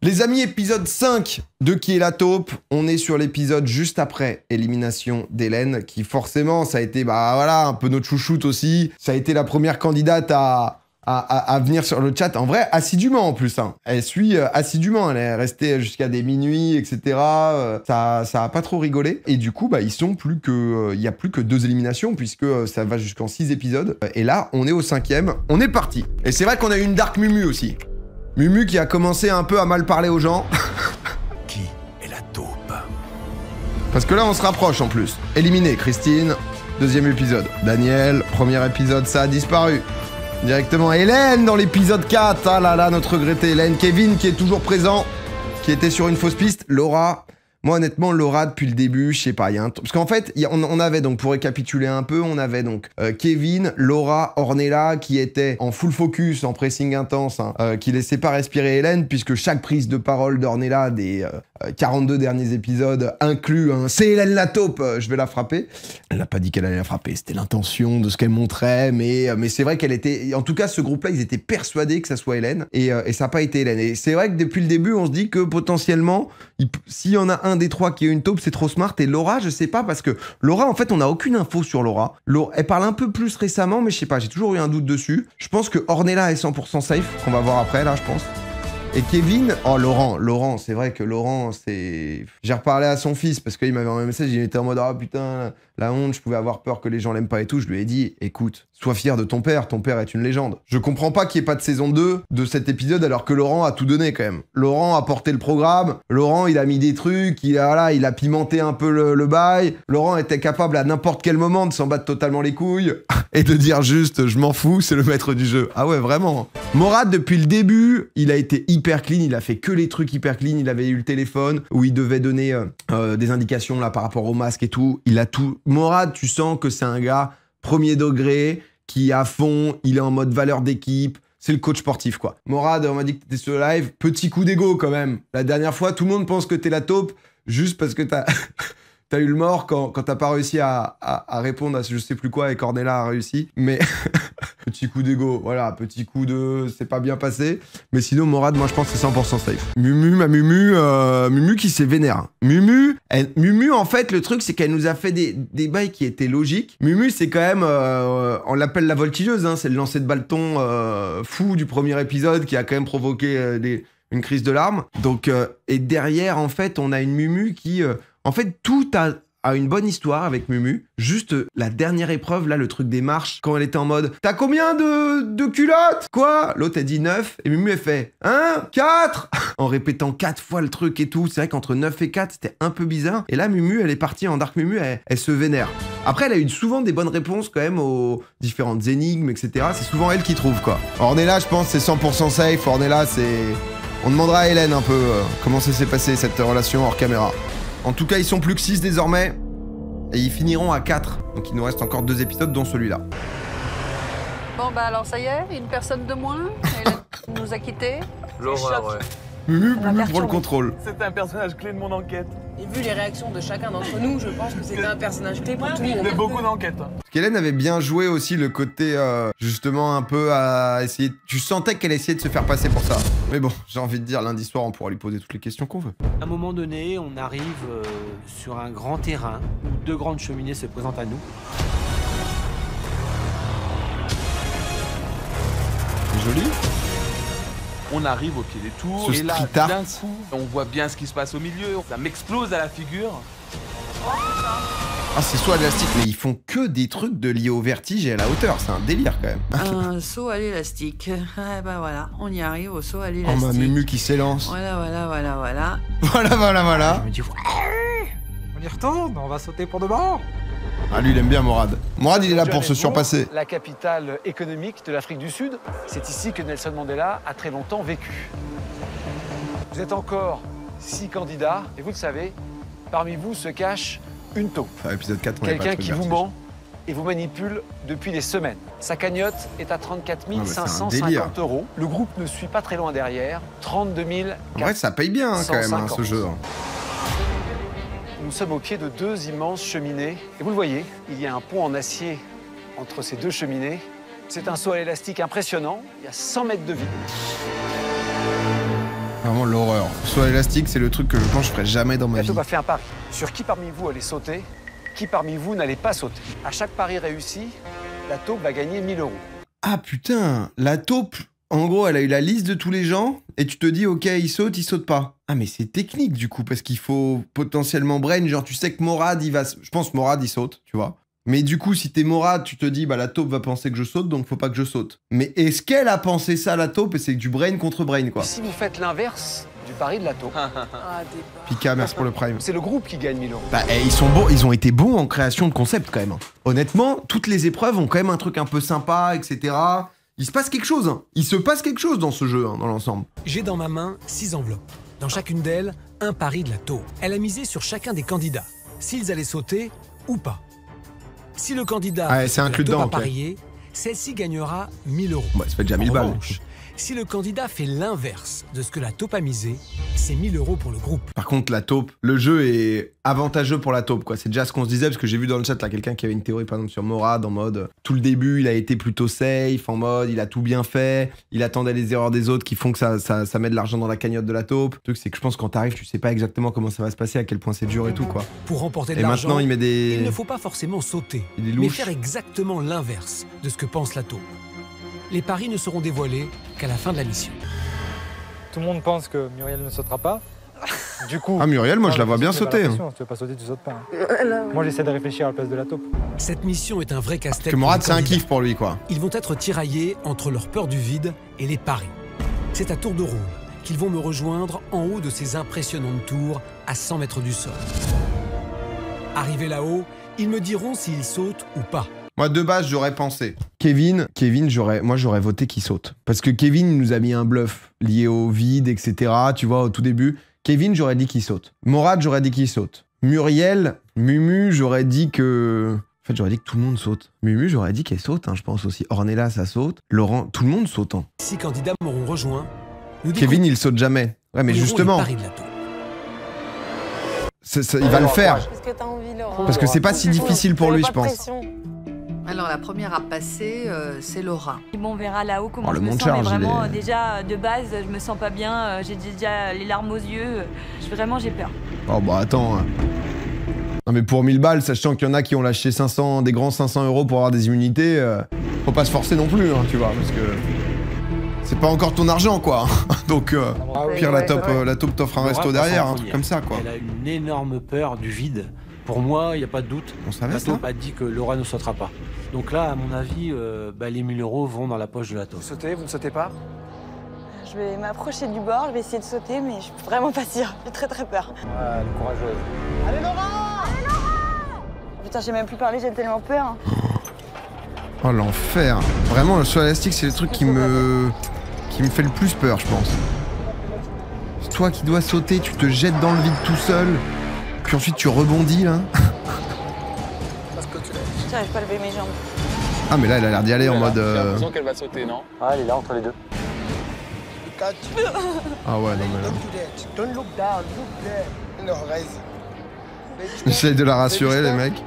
Les amis, épisode 5 de Qui est la taupe. On est sur l'épisode juste après élimination d'Hélène, qui forcément, ça a été voilà, un peu notre chouchoute aussi. Ça a été la première candidate à venir sur le chat. En vrai, assidûment en plus. Hein. Elle suit assidûment. Elle est restée jusqu'à des minuit, etc. Ça a pas trop rigolé. Et du coup, ils sont plus que... Il y a plus que 2 éliminations, puisque ça va jusqu'en 6 épisodes. Et là, on est au 5e. On est parti. Et c'est vrai qu'on a eu une Dark Mumu aussi. Mumu qui a commencé un peu à mal parler aux gens. Qui est la taupe? Parce que là, on se rapproche en plus. Éliminé, Christine. 2e épisode. Daniel, 1er épisode, ça a disparu. Directement Hélène dans l'épisode 4. Ah là là, notre regrettée Hélène. Kevin qui est toujours présent, qui était sur une fausse piste. Laura. Moi, honnêtement, Laura, depuis le début, je sais pas, il y a un... Parce qu'en fait, on avait donc, pour récapituler un peu, on avait donc Kevin, Laura, Ornella, qui étaient en full focus, en pressing intense, qui laissaient pas respirer Hélène, puisque chaque prise de parole d'Ornella des 42 derniers épisodes inclut un « C'est Hélène la taupe, je vais la frapper ». Elle n'a pas dit qu'elle allait la frapper, c'était l'intention de ce qu'elle montrait, mais c'est vrai qu'elle était... En tout cas, ce groupe-là, ils étaient persuadés que ça soit Hélène, et ça n'a pas été Hélène. Et c'est vrai que depuis le début, on se dit que potentiellement, s'il y en a un des 3 qui est une taupe, c'est trop smart. Et Laura, je sais pas, parce que Laura, en fait, on n'a aucune info sur Laura. Elle parle un peu plus récemment, mais je sais pas, j'ai toujours eu un doute dessus. Je pense que Ornella est 100% safe, qu'on va voir après, là, je pense. Et Kevin, oh Laurent, c'est vrai que Laurent, c'est... J'ai reparlé à son fils, parce qu'il m'avait envoyé un message, il était en mode « Ah putain, la honte, je pouvais avoir peur que les gens l'aiment pas et tout ». Je lui ai dit « Écoute, sois fier de ton père est une légende ». Je comprends pas qu'il n'y ait pas de saison 2 de cet épisode, alors que Laurent a tout donné quand même. Laurent a porté le programme, Laurent, il a mis des trucs, il a pimenté un peu le bail. Laurent était capable à n'importe quel moment de s'en battre totalement les couilles, et de dire juste « Je m'en fous, c'est le maître du jeu ». Ah ouais, vraiment. Morad, depuis le début, il a été hyper clean, il a fait que les trucs hyper clean, il avait eu le téléphone où il devait donner des indications là par rapport au masque et tout, il a tout. Morad, tu sens que c'est un gars premier degré, qui est à fond, il est en mode valeur d'équipe, c'est le coach sportif quoi. Morad, on m'a dit que t'étais sur le live, petit coup d'ego quand même. La dernière fois, tout le monde pense que t'es la taupe, juste parce que t'as... T'as eu le mort quand t'as pas réussi à répondre à je sais plus quoi et Ornella a réussi. Mais petit coup d'ego, voilà, petit coup de c'est pas bien passé. Mais sinon, Morad, moi je pense que c'est 100% safe. Mumu qui s'est vénère. Mumu, en fait, le truc c'est qu'elle nous a fait des bails qui étaient logiques. Mumu, c'est quand même, on l'appelle la voltigeuse, hein, c'est le lancer de bâton fou du premier épisode qui a quand même provoqué une crise de larmes. Donc, et derrière, en fait, on a une Mumu qui... En fait, tout a une bonne histoire avec Mumu. Juste la dernière épreuve, là, le truc des marches, quand elle était en mode « T'as combien de culottes ?» Quoi ? L'autre, elle dit 9, et Mumu, elle fait « 1, 4 ?» En répétant 4 fois le truc et tout. C'est vrai qu'entre 9 et 4, c'était un peu bizarre. Et là, Mumu, elle est partie en Dark Mumu, elle se vénère. Après, elle a eu souvent des bonnes réponses quand même aux différentes énigmes, etc. C'est souvent elle qui trouve, quoi. Ornella, je pense, c'est 100% safe. Ornella, c'est... On demandera à Hélène un peu comment ça s'est passé, cette relation hors caméra. En tout cas, ils sont plus que 6 désormais. Et ils finiront à 4. Donc il nous reste encore 2 épisodes, dont celui-là. Bon, alors ça y est, une personne de moins. Elle nous a quittés. Laura, ouais. Mumu prend le contrôle. C'était un personnage clé de mon enquête. Et vu les réactions de chacun d'entre nous, je pense que c'était un personnage clé pour tout le monde. C'était beaucoup d'enquêtes. Parce qu'Hélène avait bien joué aussi le côté, justement, un peu à essayer... Tu sentais qu'elle essayait de se faire passer pour ça. Mais bon, j'ai envie de dire, lundi soir, on pourra lui poser toutes les questions qu'on veut. À un moment donné, on arrive sur un grand terrain où 2 grandes cheminées se présentent à nous. C'est joli. On arrive au pied des tours, Ce et là, street art. d'un coup, on voit bien ce qui se passe au milieu, ça m'explose à la figure. Ah, c'est soit élastique, mais ils font que des trucs liés au vertige et à la hauteur. C'est un délire, quand même. Un saut à l'élastique. Ah, bah voilà, on y arrive au saut à Oh, l'élastique. ma Mumu qui s'élance. Voilà. Je me dis, on y retourne, on va sauter pour de bon. Ah, lui, il aime bien Morad. Morad, il est là pour se surpasser. La capitale économique de l'Afrique du Sud. C'est ici que Nelson Mandela a très longtemps vécu. Vous êtes encore 6 candidats, et vous le savez, parmi vous se cache une taupe. Enfin, épisode 4, on avait pas Quelqu'un le qui truc vous vertige. ment et vous manipule depuis des semaines. Sa cagnotte est à 34 c'est un 550 délire. €. Le groupe ne suit pas très loin derrière, 32 En vrai, ça paye bien, hein, quand même, hein, ce jeu. Nous sommes au pied de 2 immenses cheminées. Et vous le voyez, il y a un pont en acier entre ces 2 cheminées. C'est un saut à l'élastique impressionnant. Il y a 100 mètres de vide. Vraiment l'horreur. Soit élastique, c'est le truc que je pense que je ferais jamais dans ma La vie. taupe a fait un pari. Sur qui parmi vous allait sauter, qui parmi vous n'allait pas sauter. À chaque pari réussi, la taupe va gagner 1000 €. Ah putain, la taupe, en gros, elle a eu la liste de tous les gens et tu te dis, ok, il saute pas. Ah mais c'est technique du coup, parce qu'il faut potentiellement brain, genre tu sais que Morad, il va... Je pense Morad, il saute, tu vois. Mais du coup, si t'es Morad, tu te dis, bah la taupe va penser que je saute, donc faut pas que je saute. Mais est-ce qu'elle a pensé ça, la taupe, et c'est du brain contre brain, quoi. Si vous faites l'inverse du pari de la taupe, Ah, débat. Pika, merci pour le prime. c'est le groupe qui gagne 1000 €. Bah, ils sont bons, ils ont été bons en création de concept quand même. Hein. Honnêtement, toutes les épreuves ont quand même un truc un peu sympa, etc. Il se passe quelque chose. Hein. Il se passe quelque chose dans ce jeu, hein, dans l'ensemble. J'ai dans ma main 6 enveloppes. Dans chacune d'elles, un pari de la taupe. Elle a misé sur chacun des candidats, s'ils allaient sauter ou pas. Si le candidat Ah ouais, c'est de la inclus taupe dedans, a ok. parié, celle-ci gagnera 1000 €. Bah, ça fait déjà En 1000 balles. revanche, si le candidat fait l'inverse de ce que la taupe a misé, c'est 1000 € pour le groupe. Par contre, la taupe, le jeu est avantageux pour la taupe, quoi. C'est déjà ce qu'on se disait, parce que j'ai vu dans le chat, là, quelqu'un qui avait une théorie, par exemple, sur Morad, en mode, tout le début, il a été plutôt safe, en mode, il a tout bien fait, il attendait les erreurs des autres qui font que ça met de l'argent dans la cagnotte de la taupe. Le truc, c'est que je pense que quand t'arrives, tu sais pas exactement comment ça va se passer, à quel point c'est dur et tout, quoi. Pour remporter de Et l'argent, maintenant, il met il ne des... faut pas forcément sauter, Il est mais louche. faire exactement l'inverse de ce que pense la taupe. Les paris ne seront dévoilés qu'à la fin de la mission. Tout le monde pense que Muriel ne sautera pas. Du coup... Ah, Muriel, moi, je la vois bien tu fais pas sauter. la Hein. pression. Si tu veux pas sauter, tu sautes pas. Moi, j'essaie de réfléchir à la place de la taupe. Cette mission est un vrai Parce casse-tête. que Morad, pour c'est les un candidats. kiff pour lui, quoi. Ils vont être tiraillés entre leur peur du vide et les paris. C'est à tour de rôle qu'ils vont me rejoindre en haut de ces impressionnantes tours à 100 mètres du sol. Arrivés là-haut, ils me diront s'ils sautent ou pas. Moi, de base, j'aurais pensé. Kevin, j'aurais voté qu'il saute. Parce que Kevin, il nous a mis un bluff lié au vide, etc. Tu vois, au tout début. Kevin, j'aurais dit qu'il saute. Morad, j'aurais dit qu'il saute. Muriel, Mumu, j'aurais dit que... En fait, j'aurais dit que tout le monde saute. Mumu, j'aurais dit qu'elle saute, hein, je pense aussi. Ornella, ça saute. Laurent, tout le monde saute. Hein. 6 candidats m'auront rejoint. Nous Kevin, il saute jamais. Ouais, mais découvrirons justement, les paris de la taupe. il va le faire. Qu'est-ce que t'as envie, Laurent? Parce que c'est pas si difficile pour lui, je pense. Alors la première à passer, c'est Laura. Bon, on verra là-haut comment Oh, le je me monde sens, mais charge, vraiment, il est- déjà, de base, je me sens pas bien, j'ai déjà les larmes aux yeux, vraiment, j'ai peur. Oh bah attends. Hein. Non mais pour 1000 balles, sachant qu'il y en a qui ont lâché 500, des grands 500 € pour avoir des immunités, faut pas se forcer non plus, hein, tu vois, parce que c'est pas encore ton argent, quoi. Donc, pire la taupe t'offre un Laura, resto pour derrière, s'en un truc revenir. comme ça, quoi. Elle a une énorme peur du vide. Pour moi, il n'y a pas de doute. On savait La ça. taupe a dit que Laura ne sautera pas. Donc là, à mon avis, les 1000 € vont dans la poche de la taupe. Vous sautez, vous ne sautez pas? Je vais m'approcher du bord, je vais essayer de sauter, mais je suis vraiment pas sûre. J'ai très très peur. Ah, elle est courageuse. Allez, Laura! Allez, Laura! Putain, j'ai même plus parlé, j'ai tellement peur. Oh l'enfer. Vraiment, le saut élastique, c'est le truc qui me fait le plus peur, je pense. C'est toi qui dois sauter, tu te jettes dans le vide tout seul, puis ensuite tu rebondis, là. J'arrive pas à lever mes jambes. Ah mais là, elle a l'air d'y aller en mode... J'ai l'impression qu'elle va sauter, non? Ah, elle est là entre les deux. Ah ouais, non mais là... Don't look down, look there in the horizon. J'essaie de la rassurer, les mecs.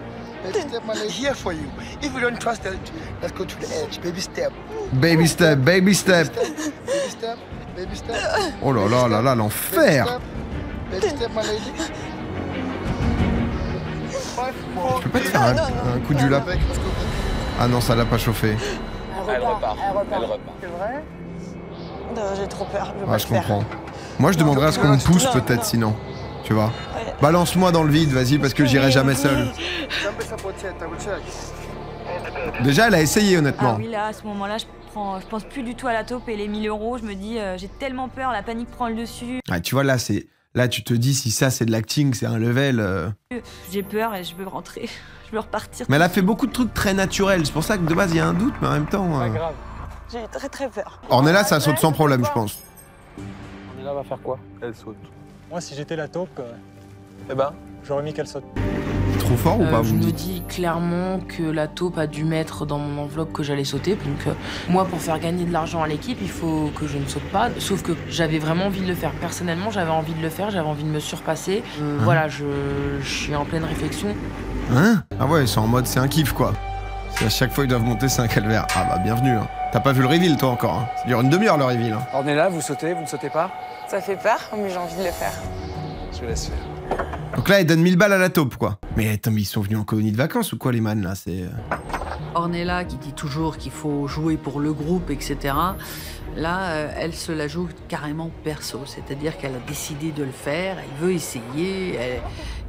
Baby step, my lady. Here for you. If you don't trust it, let's go to the edge. Baby step. Baby step, baby step. Baby step, baby step. Oh là là là là, l'enfer. Baby step, my lady. Je peux pas te faire un coup du lap. Ah non, ça l'a pas chauffé. Elle repart. C'est vrai? Non, j'ai trop peur. Je veux Ah, pas je le faire. comprends. Moi, je demanderais à ce qu'on me pousse peut-être, sinon. Tu vois. Balance-moi dans le vide, vas-y, parce que j'irai jamais seul. Déjà, elle a essayé, Ah honnêtement. oui, là, à ce moment-là, je pense plus du tout à la taupe et les 1000 €, je me dis, j'ai tellement peur, la panique prend le dessus. Ah, tu vois, là, là, tu te dis, si ça, c'est de l'acting, c'est un level... J'ai peur et je veux rentrer, je veux repartir. Mais elle a fait beaucoup de trucs très naturels. C'est pour ça que de base, il y a un doute, mais en même temps... Pas grave. J'ai très très peur. Ornella, ça saute sans problème, je pense. On est là, va faire quoi? Elle saute. Moi, si j'étais la taupe, Eh ben, j'aurais mis qu'elle saute. Trop fort ou pas, Je vous me me dites? dis clairement que la taupe a dû mettre dans mon enveloppe que j'allais sauter. Donc moi, pour faire gagner de l'argent à l'équipe, il faut que je ne saute pas. Sauf que j'avais vraiment envie de le faire. Personnellement, j'avais envie de le faire, j'avais envie de me surpasser. Voilà, je suis en pleine réflexion. Hein? Ah ouais, ils sont en mode, c'est un kiff, quoi. Si à chaque fois ils doivent monter, c'est un calvaire. Ah bah, bienvenue. Hein. T'as pas vu le reveal, toi, encore. Hein. Ça dure une demi-heure, le reveal. Hein. Ornella, vous sautez, vous ne sautez pas? Ça fait peur, mais j'ai envie de le faire. Je laisse faire. Donc là, elle donne 1000 balles à la taupe, quoi. Mais attends, mais ils sont venus en colonie de vacances ou quoi, les man, là? C'est... Ornella qui dit toujours qu'il faut jouer pour le groupe, etc. Là, elle se la joue carrément perso. C'est-à-dire qu'elle a décidé de le faire, elle veut essayer,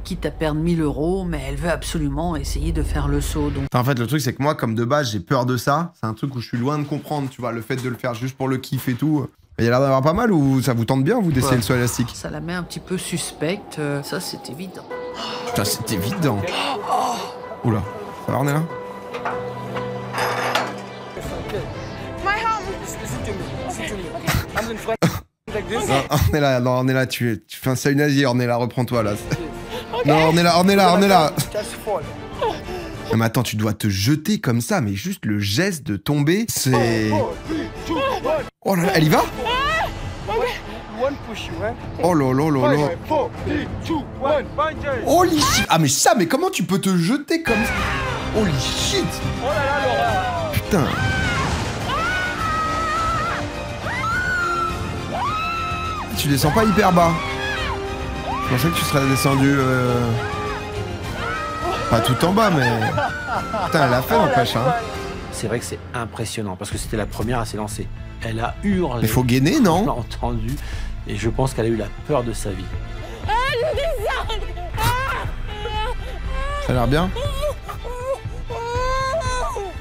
quitte à perdre 1000 €, mais elle veut absolument essayer de faire le saut. Donc... En fait, le truc, c'est que moi, comme de base, j'ai peur de ça. C'est un truc où je suis loin de comprendre, tu vois, le fait de le faire juste pour le kiff et tout. Il y a l'air d'avoir pas mal ou ça vous tente bien, vous, d'essayer le saut élastique? Ça la met un petit peu suspecte. Ça, c'est évident. Putain, c'est évident. Oula, ça va, Ornella? Non, Ornella, tu fais un salut nazi, Ornella, reprends-toi là. Non, Ornella. Non, mais attends, tu dois te jeter comme ça, mais juste le geste de tomber, c'est... Oh là là, elle y va? Oh là là là là. Holy shit. Ah mais ça, mais comment tu peux te jeter comme ça? Holy shit. Putain. Tu descends pas hyper bas. Je pensais que tu serais descendu... Pas tout en bas, mais... Putain, elle a fait, n'empêche, hein. C'est vrai que c'est impressionnant, parce que c'était la première à s'élancer. Elle a hurlé. Il faut gainer, non? On l'a entendu, et je pense qu'elle a eu la peur de sa vie. Ça a l'air bien?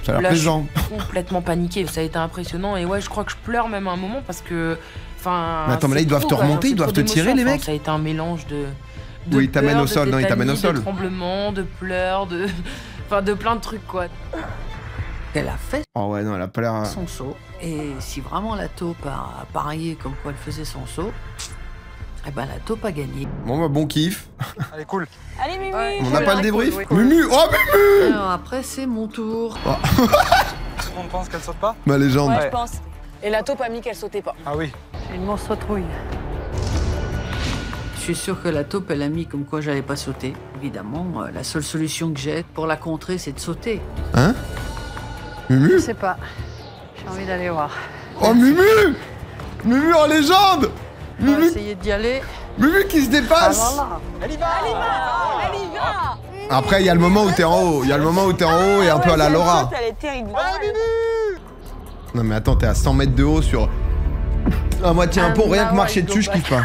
Ça a l'air Là, plaisant. Je suis complètement paniquée, ça a été impressionnant, et ouais, je crois que je pleure même à un moment, parce que... Mais attends, mais là, ils doivent te remonter, ils doivent te tirer, les mecs? Ça a été un mélange de oui, ils t'amènent au sol, non, ils t'amènent au sol. De tremblements, de pleurs, de... Enfin, de plein de trucs, quoi. Elle a fait oh ouais, non, elle a pas l'air... son saut. Et si vraiment la taupe a parié comme quoi elle faisait son saut, eh ben la taupe a gagné. Bon bah, bon kiff. Allez, cool. Allez, Mumu. On n'a pas le débrief? Mumu! Oh, Mumu! Alors après, c'est mon tour. Oh. Tout le monde pense qu'elle saute pas? Ma légende. Ouais, je pense. Et la taupe a mis qu'elle sautait pas. Ah oui. Une monstre trouille. Je suis sûr que la taupe, elle a mis comme quoi j'allais pas sauter. Évidemment, la seule solution que j'ai pour la contrer, c'est de sauter. Hein? Mumu? Je sais pas. J'ai envie d'aller voir. Oh, Mumu! Mumu en légende! On va Mumu... essayer d'y aller. Mumu qui se dépasse! Ah, voilà. Elle y va! Elle y va! Elle y va! Après, il y a le moment où t'es en haut. Il y a le moment où t'es en haut et un peu à la Laura. Elle est terrible. Non mais attends, t'es à 100 mètres de haut sur... à moitié un pont, rien que marcher dessus, je kiffe pas.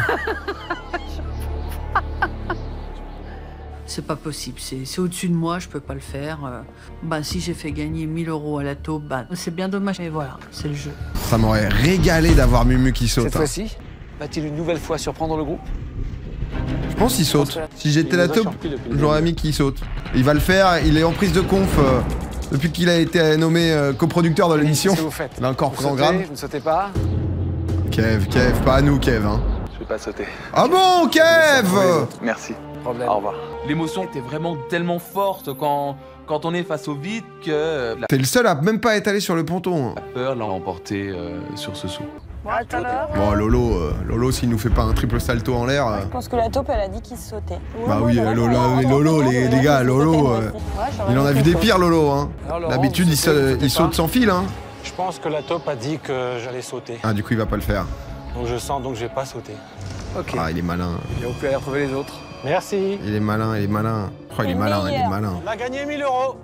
C'est pas possible, c'est au-dessus de moi, je peux pas le faire. Bah si j'ai fait gagner 1000 € à la taupe, bah c'est bien dommage, mais voilà, c'est le jeu. Ça m'aurait régalé d'avoir Mumu qui saute. Cette fois-ci, va-t-il une nouvelle fois surprendre le groupe? Je pense qu'il saute. Si j'étais la taupe, j'aurais mis qu'il saute. Il va le faire, il est en prise de conf depuis qu'il a été nommé coproducteur de l'émission. Qu'est-ce que vous faites? Il a encore pris en Vous grade. sautez, vous ne sautez pas? Kev, pas à nous, Kev. Hein. Je vais pas sauter. Ah bon, Kev! Merci. Problème. Au revoir. L'émotion était vraiment tellement forte quand on est face au vide que T'es le seul à même pas être allé sur le ponton. la peur l'a emporté sur ce saut. Bon, à tout à l'heure. Bon, Lolo, s'il nous fait pas un triple salto en l'air... Je pense que la taupe, elle a dit qu'il sautait. Bah oui, Lolo, les gars, Lolo, il en a vu des pires, Lolo. Hein. D'habitude, il saute sans fil. Hein. Je pense que la taupe a dit que j'allais sauter. Ah, du coup, il va pas le faire. Donc je sens donc je vais pas sauter. Ok. Ah, il est malin. Et vous pouvez aller retrouver les autres. Merci. Il est malin. Oh, il est malin. On a gagné 1000 €.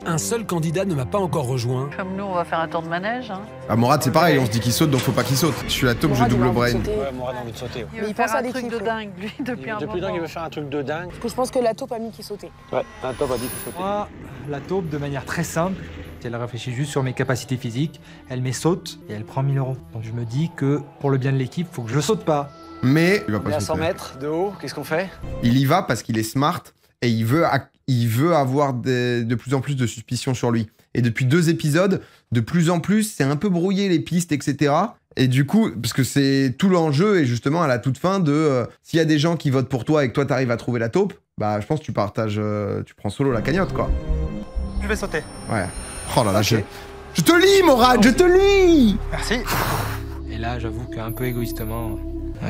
Un seul candidat ne m'a pas encore rejoint. Comme nous, on va faire un tour de manège. Hein. Ah, Morad, c'est pareil, on se dit qu'il saute, donc faut pas qu'il saute. Je suis la taupe, je double brain. Ouais, moi j'ai envie de sauter. Ouais. Il veut faire un truc de dingue, lui, depuis un moment. Il veut faire un truc de dingue. Parce que je pense que la taupe a mis qu'il sautait. Ouais, la taupe a dit qu'il sautait. Moi, la taupe, de manière très simple, si elle réfléchit juste sur mes capacités physiques, elle met saute et elle prend 1000 €. Donc je me dis que pour le bien de l'équipe, faut que je saute pas. Mais il va On pas est à 100 sauter. mètres de haut, qu'est-ce qu'on fait? Il y va parce qu'il est smart et il veut avoir de plus en plus de suspicions sur lui. Et depuis 2 épisodes, de plus en plus, c'est un peu brouillé les pistes, etc. Et du coup, parce que c'est tout l'enjeu, et justement à la toute fin de s'il y a des gens qui votent pour toi et que toi t'arrives à trouver la taupe, bah je pense que tu partages, tu prends solo la cagnotte, quoi. Je vais sauter. Ouais. Oh là là, je te lis, Morad, je te lis. Merci. Et là, j'avoue qu'un peu égoïstement,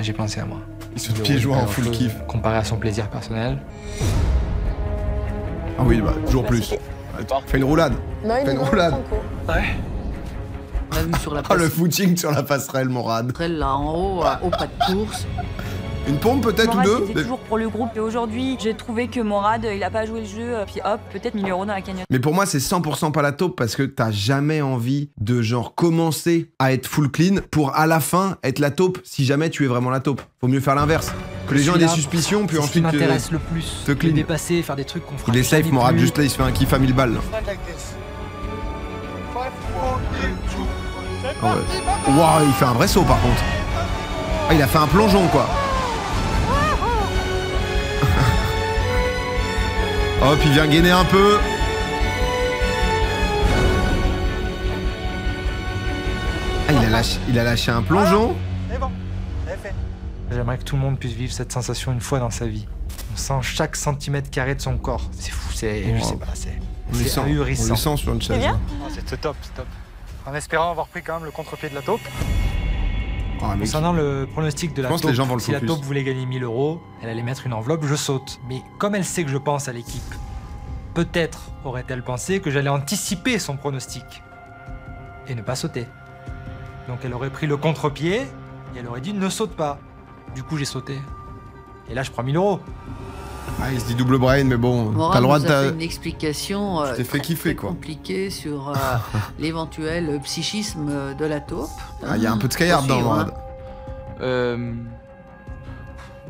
j'ai pensé à moi. Il saute pieds joints en full kiff. Comparé à son plaisir personnel. Ah oui, bah toujours plus. Fais une roulade. Non, Fais une roulade. Ouais. On l'a vu sur la Oh, le footing sur la passerelle, Morad. passerelle là en haut, au pas de course. Une pompe peut-être ou Morad, deux c'était toujours pour le groupe. Et aujourd'hui, j'ai trouvé que Morad, il a pas joué le jeu. Puis hop, peut-être 1000 € dans la cagnotte. Mais pour moi, c'est 100% pas la taupe parce que t'as jamais envie de genre commencer à être full clean pour à la fin être la taupe si jamais tu es vraiment la taupe. Faut mieux faire l'inverse. Que les gens aient des suspicions, puis C'est ce qui ensuite m'intéresse le plus. te clean. De dépasser, faire des trucs qu'on fera Il est safe, jamais Morad, plus. juste là, il se fait un kiff à 1000 balles. Là. Ah ouais. Waouh, il fait un vrai saut par contre. Ah, il a fait un plongeon quoi. Hop, il vient gainer un peu. Ah, il a lâché un plongeon. C'est bon, c'est fait. J'aimerais que tout le monde puisse vivre cette sensation une fois dans sa vie. On sent chaque centimètre carré de son corps. C'est fou, c'est... Je sais pas, On le c'est sent, ahurissant. on le sent sur une chaise. bien C'est top, c'est top. En espérant avoir pris quand même le contre-pied de la taupe. Oh, mec. Concernant le pronostic de la Je pense que taupe, les gens vont le si la focus. taupe voulait gagner 1000 €, elle allait mettre une enveloppe, je saute. Mais comme elle sait que je pense à l'équipe, peut-être aurait-elle pensé que j'allais anticiper son pronostic et ne pas sauter. Donc elle aurait pris le contre-pied et elle aurait dit ne saute pas. Du coup j'ai sauté. Et là je prends 1000 €. Ah, il se dit double brain, mais bon, Morad t'as le droit nous a fait de... une explication Tu t'es fait kiffer, quoi. compliquée sur l'éventuel psychisme de la taupe. Ah, il y a un peu de Skyhard dans le Morad.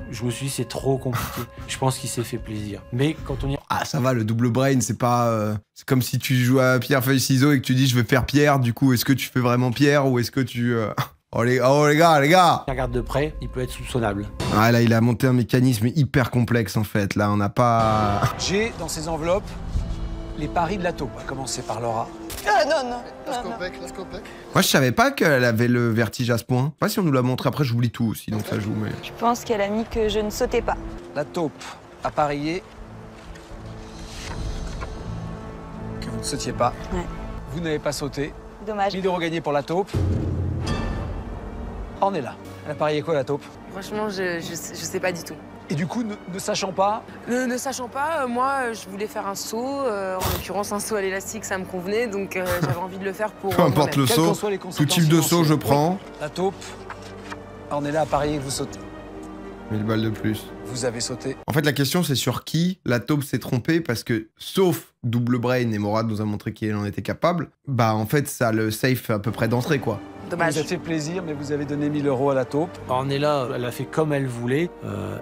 Je me suis dit, c'est trop compliqué. Je pense qu'il s'est fait plaisir. Mais quand on y... Ah, ça va, le double brain, c'est pas... C'est comme si tu joues à pierre, feuille, ciseaux et que tu dis je vais faire pierre, du coup, est-ce que tu fais vraiment pierre ou est-ce que tu... Oh les gars regarde de près, il peut être soupçonnable. Ah là, il a monté un mécanisme hyper complexe en fait. Là, on n'a pas... J'ai dans ces enveloppes les paris de la taupe. On va commencer par Laura. Ah non, non. Moi, je savais pas qu'elle avait le vertige à ce point. Je sais pas si on nous l'a montré. Après, j'oublie tout aussi, donc ça joue, mais... Je pense qu'elle a mis que je ne sautais pas. La taupe a parié que vous ne sautiez pas. Ouais. Vous n'avez pas sauté. Dommage. 1000 € gagnés pour la taupe. On est là. Elle a parié quoi, la taupe? Franchement, je sais pas du tout. Et du coup, ne sachant pas... Ne sachant pas, moi, je voulais faire un saut. En l'occurrence, un saut à l'élastique, ça me convenait. Donc, j'avais envie de le faire pour Peu importe le Quelles saut, qu'en soient les tout conséquences type de saut, je financières. prends. La taupe, on est là à parier que vous sautez. 1000 balles de plus. Vous avez sauté. En fait, la question, c'est sur qui la taupe s'est trompée, parce que, sauf Double Brain, et Morad nous a montré qu'il en était capable, bah en fait, ça le safe à peu près d'entrée, quoi. Dommage. Vous avez fait plaisir, mais vous avez donné 1000 € à la taupe. Ornella, elle a fait comme elle voulait.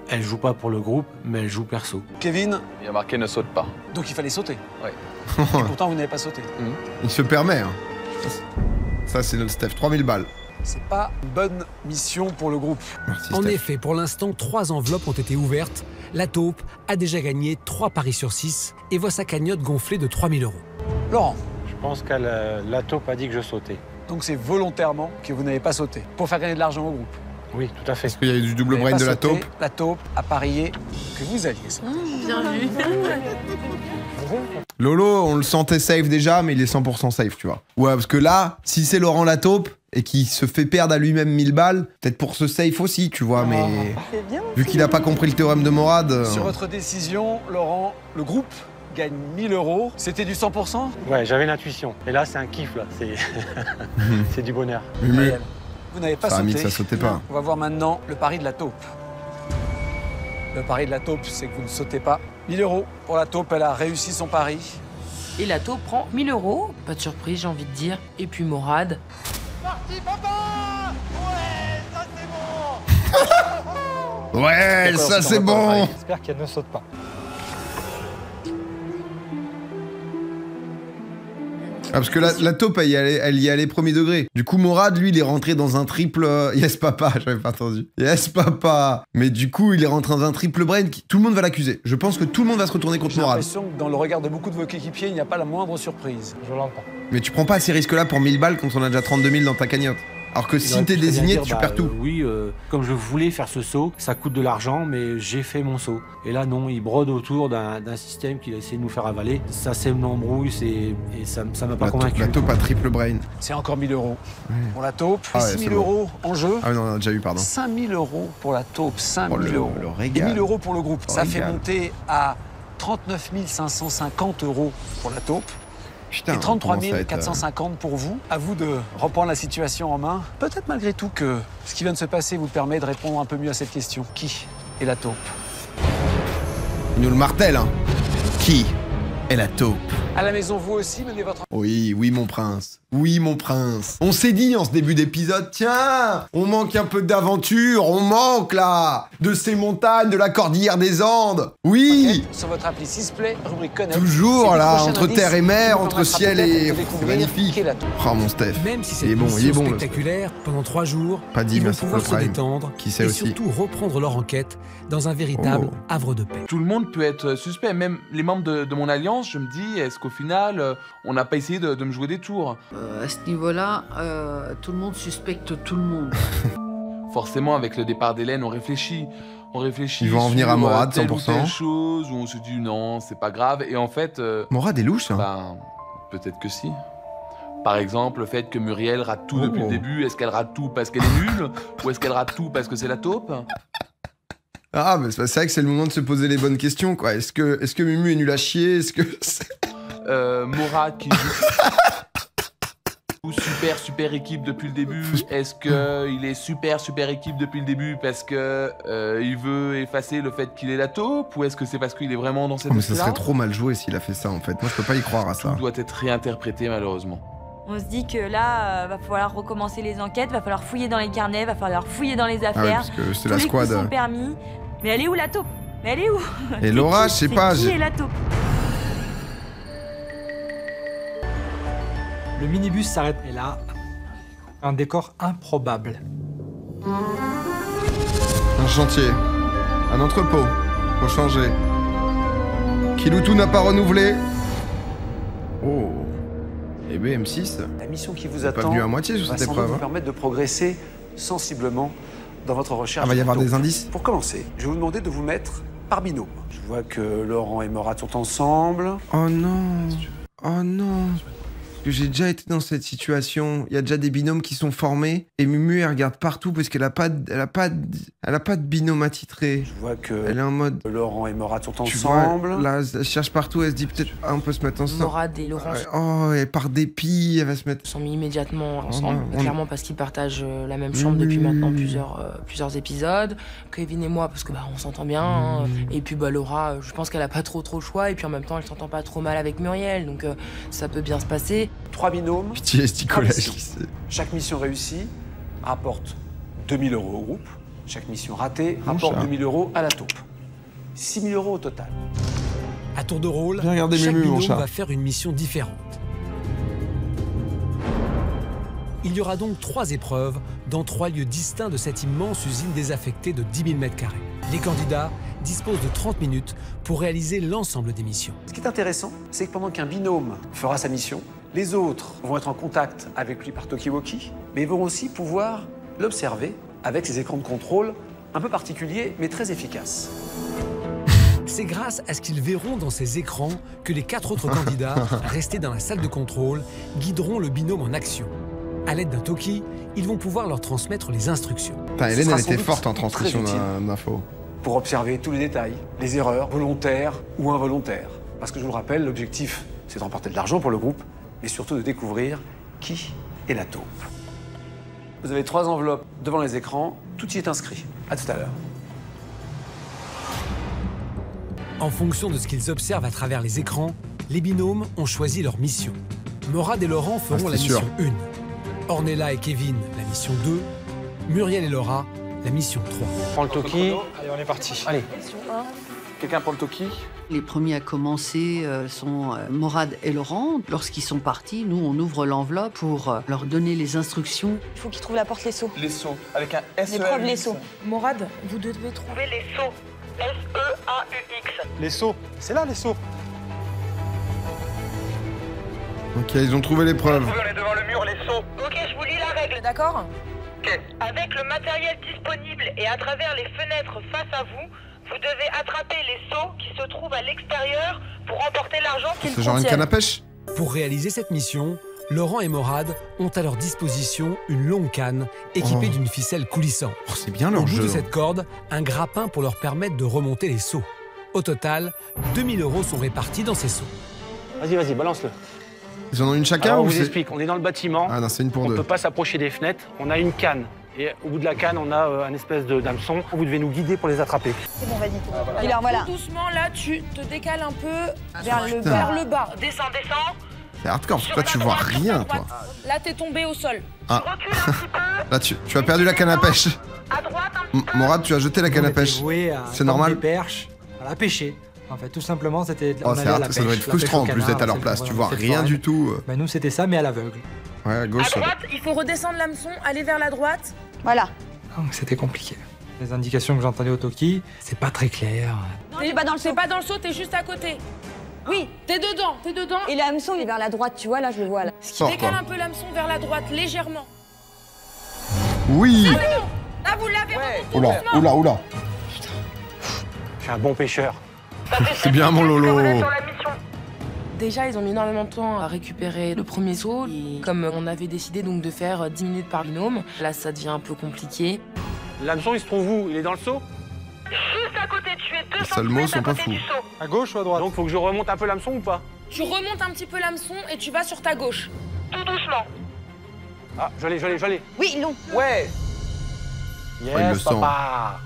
Elle joue pas pour le groupe, mais elle joue perso. Kevin, Il y a marqué ne saute pas. donc il fallait sauter. Ouais. Et pourtant, vous n'avez pas sauté. Il se permet, hein. Ça, c'est notre Steph. 3000 balles. C'est pas une bonne mission pour le groupe. Merci, En Steph. effet, pour l'instant, 3 enveloppes ont été ouvertes. La taupe a déjà gagné 3 paris sur 6 et voit sa cagnotte gonflée de 3000 €. Laurent, Je pense que la taupe a dit que je sautais. donc c'est volontairement que vous n'avez pas sauté. Pour faire gagner de l'argent au groupe. Oui, tout à fait. Est-ce qu'il y a eu du double Vous n'avez brain pas de la sauté. taupe? La taupe a parié que vous aviez sauté. Bien vu. Lolo, on le sentait safe déjà, mais il est 100% safe, tu vois. Ouais, parce que là, si c'est Laurent la taupe et qu'il se fait perdre à lui-même 1000 balles, peut-être pour ce safe aussi, tu vois, mais... C'est bien. Vu qu'il a pas compris le théorème de Morad... Sur votre décision, Laurent, le groupe gagne 1000 €. C'était du 100%? Ouais, j'avais une intuition. Et là, c'est un kiff, là. C'est c'est du bonheur. Mais... Vous n'avez pas Ça a sauté. mis que ça sautait pas. On va voir maintenant le pari de la taupe. Le pari de la taupe, c'est que vous ne sautez pas. 1000 € pour la taupe, elle a réussi son pari. Et la taupe prend 1000 €. Pas de surprise, j'ai envie de dire. Et puis Morad. Parti, papa! Ouais, ça c'est bon! Ouais, D'accord, ça c'est c'est dans votre bon. oreille. J'espère qu'elle ne saute pas. Ah, parce que la taupe, elle y allait premier degré. Du coup, Morad, lui, il est rentré dans un triple... Yes, papa, j'avais pas entendu. Yes, papa. Mais du coup, il est rentré dans un triple brain. Tout le monde va l'accuser. Je pense que tout le monde va se retourner contre J'ai Morad. l'impression que dans le regard de beaucoup de vos équipiers, il n'y a pas la moindre surprise. Je l'entends. Mais tu prends pas ces risques-là pour 1000 balles quand on a déjà 32 000 dans ta cagnotte. Alors que Il si aurait t'es pu très bien désigné, dire, tu perds tout. Oui, comme je voulais faire ce saut, ça coûte de l'argent, mais j'ai fait mon saut. Et là, non, il brode autour d'un système qu'il a essayé de nous faire avaler. Ça sème l'embrouille, et ça m'a pas convaincu. La taupe a triple brain. C'est encore 1000 € pour la taupe. Ah ouais, 6 c'est 000 bon. € en jeu. Ah non, on a déjà eu, pardon. 5 000 € pour la taupe. 5 000 Oh, le €. Et régal. 1000 € pour le groupe. Le Ça fait régal. monter à 39 550 € pour la taupe. Putain, et 33 commence à être, 450 pour vous. À vous de reprendre la situation en main. Peut-être malgré tout que ce qui vient de se passer vous permet de répondre un peu mieux à cette question. Qui est la taupe? Il nous le martèle, hein. Qui est la taupe? À la maison, vous aussi, menez votre... Oui, oui, mon prince. Oui, mon prince. On s'est dit en ce début d'épisode, tiens, on manque un peu d'aventure, on manque, là, de ces montagnes, de la cordillère des Andes. Oui. Okay. Sur votre appli Sisplay, rubrique Connect. Toujours, là, entre terre et mer, entre ciel et... C'est magnifique. Oh, mon Steph. Même si il est bon, spectaculaire, pendant 3 jours, pas dit, ils vont merci pouvoir pour se le Prime. détendre Qui sait et aussi. surtout reprendre leur enquête dans un véritable havre de paix. Tout le monde peut être suspect, même les membres de mon alliance, je me dis, est-ce qu'au final, on n'a pas essayé de me jouer des tours? À ce niveau-là, tout le monde suspecte tout le monde. Forcément, avec le départ d'Hélène, on réfléchit. On réfléchit. Ils vont en venir à Morad, 100%. Telle ou telle chose, où on se dit non, c'est pas grave. Et en fait... Morad est louche, hein. Ben, peut-être que si. Par exemple, le fait que Muriel rate tout depuis le début, est-ce qu'elle rate tout parce qu'elle est nulle? Ou est-ce qu'elle rate tout parce que c'est la taupe? Ah, mais c'est vrai que c'est le moment de se poser les bonnes questions, quoi. Est-ce que Mumu est nul à chier? Est-ce que... Morad qui joue... super équipe depuis le début. Est-ce qu'il est super équipe depuis le début parce que il veut effacer le fait qu'il est la taupe, ou est-ce que c'est parce qu'il est vraiment dans cette mais ça serait trop mal joué s'il a fait ça, en fait. Moi, je peux pas y croire à ça. Tout doit être réinterprété, malheureusement. On se dit que là, va falloir recommencer les enquêtes, va falloir fouiller dans les carnets, va falloir fouiller dans les affaires. Ah oui, parce que c'est Tous la les squad. coups sont permis. Mais elle est où la taupe? Mais elle est où? Et Laura, je sais pas. Qui est la taupe? Le minibus s'arrête et là, un décor improbable. Un chantier. Un entrepôt. Faut changer. Kiloutou n'a pas renouvelé. Oh. Et BM6. La mission qui vous pas attend venu à moitié sur va cette sans doute épreuve. vous permettre de progresser sensiblement dans votre recherche. Ah, va y avoir de des taupe. indices. Pour commencer, je vais vous demander de vous mettre par binôme. Je vois que Laurent et Morad sont ensemble. Oh non. Oh non. Parce que j'ai déjà été dans cette situation. Il y a déjà des binômes qui sont formés. Et Mumu, elle regarde partout parce qu'elle a pas de binôme attitré. Je vois que elle est en mode... Laurent et Morad sont Tu ensemble. vois, là, elle cherche partout. Elle se dit peut-être, on peut se mettre ensemble. Morad et Laurent Oh, et par dépit, elle va se mettre... sont mis immédiatement ensemble, non, clairement parce qu'ils partagent la même chambre depuis maintenant plusieurs épisodes. Kevin et moi, parce que on s'entend bien. Hein. Et puis Laura, je pense qu'elle a pas trop le choix. Et puis en même temps, elle s'entend pas trop mal avec Muriel. Donc ça peut bien se passer. 3 binômes. Pitié, Sticola. Chaque mission réussie rapporte 2000 € au groupe. Chaque mission ratée rapporte 2000 € à la taupe. 6000 € au total. À tour de rôle, Viens regarder chaque Mumu, mon binôme chat. va faire une mission différente. Il y aura donc 3 épreuves dans 3 lieux distincts de cette immense usine désaffectée de 10 000 m². Les candidats disposent de 30 minutes pour réaliser l'ensemble des missions. Ce qui est intéressant, c'est que pendant qu'un binôme fera sa mission, les autres vont être en contact avec lui par talkie-walkie, mais ils vont aussi pouvoir l'observer avec ses écrans de contrôle un peu particuliers, mais très efficaces. C'est grâce à ce qu'ils verront dans ces écrans que les 4 autres candidats, restés dans la salle de contrôle, guideront le binôme en action. À l'aide d'un talkie, ils vont pouvoir leur transmettre les instructions. Putain, Hélène, elle était forte en transmission d'infos. Pour observer tous les détails, les erreurs volontaires ou involontaires. Parce que je vous le rappelle, l'objectif, c'est de remporter de l'argent pour le groupe, mais surtout de découvrir qui est la taupe. Vous avez 3 enveloppes devant les écrans, tout y est inscrit. À tout à l'heure. En fonction de ce qu'ils observent à travers les écrans, les binômes ont choisi leur mission. Morad et Laurent feront la mission 1. Ornella et Kevin, la mission 2. Muriel et Laura, la mission 3. Prends le talkie. Allez, on est parti. Allez. Quelqu'un prend le talkie? Les premiers à commencer sont Morad et Laurent. Lorsqu'ils sont partis, nous, on ouvre l'enveloppe pour leur donner les instructions. Il faut qu'ils trouvent la porte les seaux. Les seaux, avec un S. L'épreuve les seaux. Morad, vous devez trouver les seaux. S-E-A-U-X. Les seaux. C'est là, les seaux. Ok, ils ont trouvé l'épreuve. On est devant le mur, les seaux. Ok, je vous lis la règle, d'accord? Ok. Avec le matériel disponible et à travers les fenêtres face à vous, vous devez attraper les seaux qui se trouvent à l'extérieur pour remporter l'argent qu'ils C'est genre une canne à pêche. Pour réaliser cette mission, Laurent et Morad ont à leur disposition une longue canne équipée d'une ficelle coulissante. Oh, c'est bien leur Au bout jeu. de cette corde, un grappin pour leur permettre de remonter les seaux. Au total, 2000 € sont répartis dans ces seaux. Vas-y, balance-le. Ils en ont une chacun Alors, ou on vous c'est... explique, on est dans le bâtiment. Ah non, c'est une pour on deux. ne peut pas s'approcher des fenêtres. On a une canne. Et au bout de la canne, on a un espèce d'hameçon. Vous devez nous guider pour les attraper. C'est bon, vas-y. Et alors voilà. Tout doucement, là, tu te décales un peu vers putain. le bas. Descends. C'est hardcore, parce que toi, tu vois rien, toi. Là, t'es tombé au sol. Ah. Là, tu as perdu la canne à pêche. À droite, un petit peu. Morad, tu as jeté la canne à pêche. C'est normal. Des perches, à la pêcher. En fait, tout simplement, c'était. Oh, c'est hard, ça doit être frustrant en plus d'être à leur place. Tu vois rien du tout. Bah, nous, c'était ça, mais à l'aveugle. Ouais, à gauche. À droite, il faut redescendre l'hameçon, aller vers la droite. Voilà. Donc, c'était compliqué. Les indications que j'entendais au Toki, c'est pas très clair. T'es pas dans le saut. T'es pas dans le saut, t'es juste à côté. Oui, t'es dedans. Et l'hameçon, il est vers la droite, tu vois, là, je le vois, là. Décale un peu l'hameçon vers la droite, légèrement. Oui. Là, vous l'avez remonté. Oula. Je suis un bon pêcheur. C'est bien mon Lolo. Déjà, ils ont mis énormément de temps à récupérer le premier saut. Et comme on avait décidé donc de faire 10 minutes par binôme, là, ça devient un peu compliqué. L'hameçon, il se trouve où? Il est dans le seau? Juste à côté, tu es 2 Les seuls mots centimètres sont à pas côté fous. du saut. À gauche ou à droite? Donc, faut que je remonte un peu l'hameçon ou pas? Tu remontes un petit peu l'hameçon et tu vas sur ta gauche. Tout doucement. Ah, je l'ai. Oui, ils l'ont. Ouais. il le Yes, sent. papa.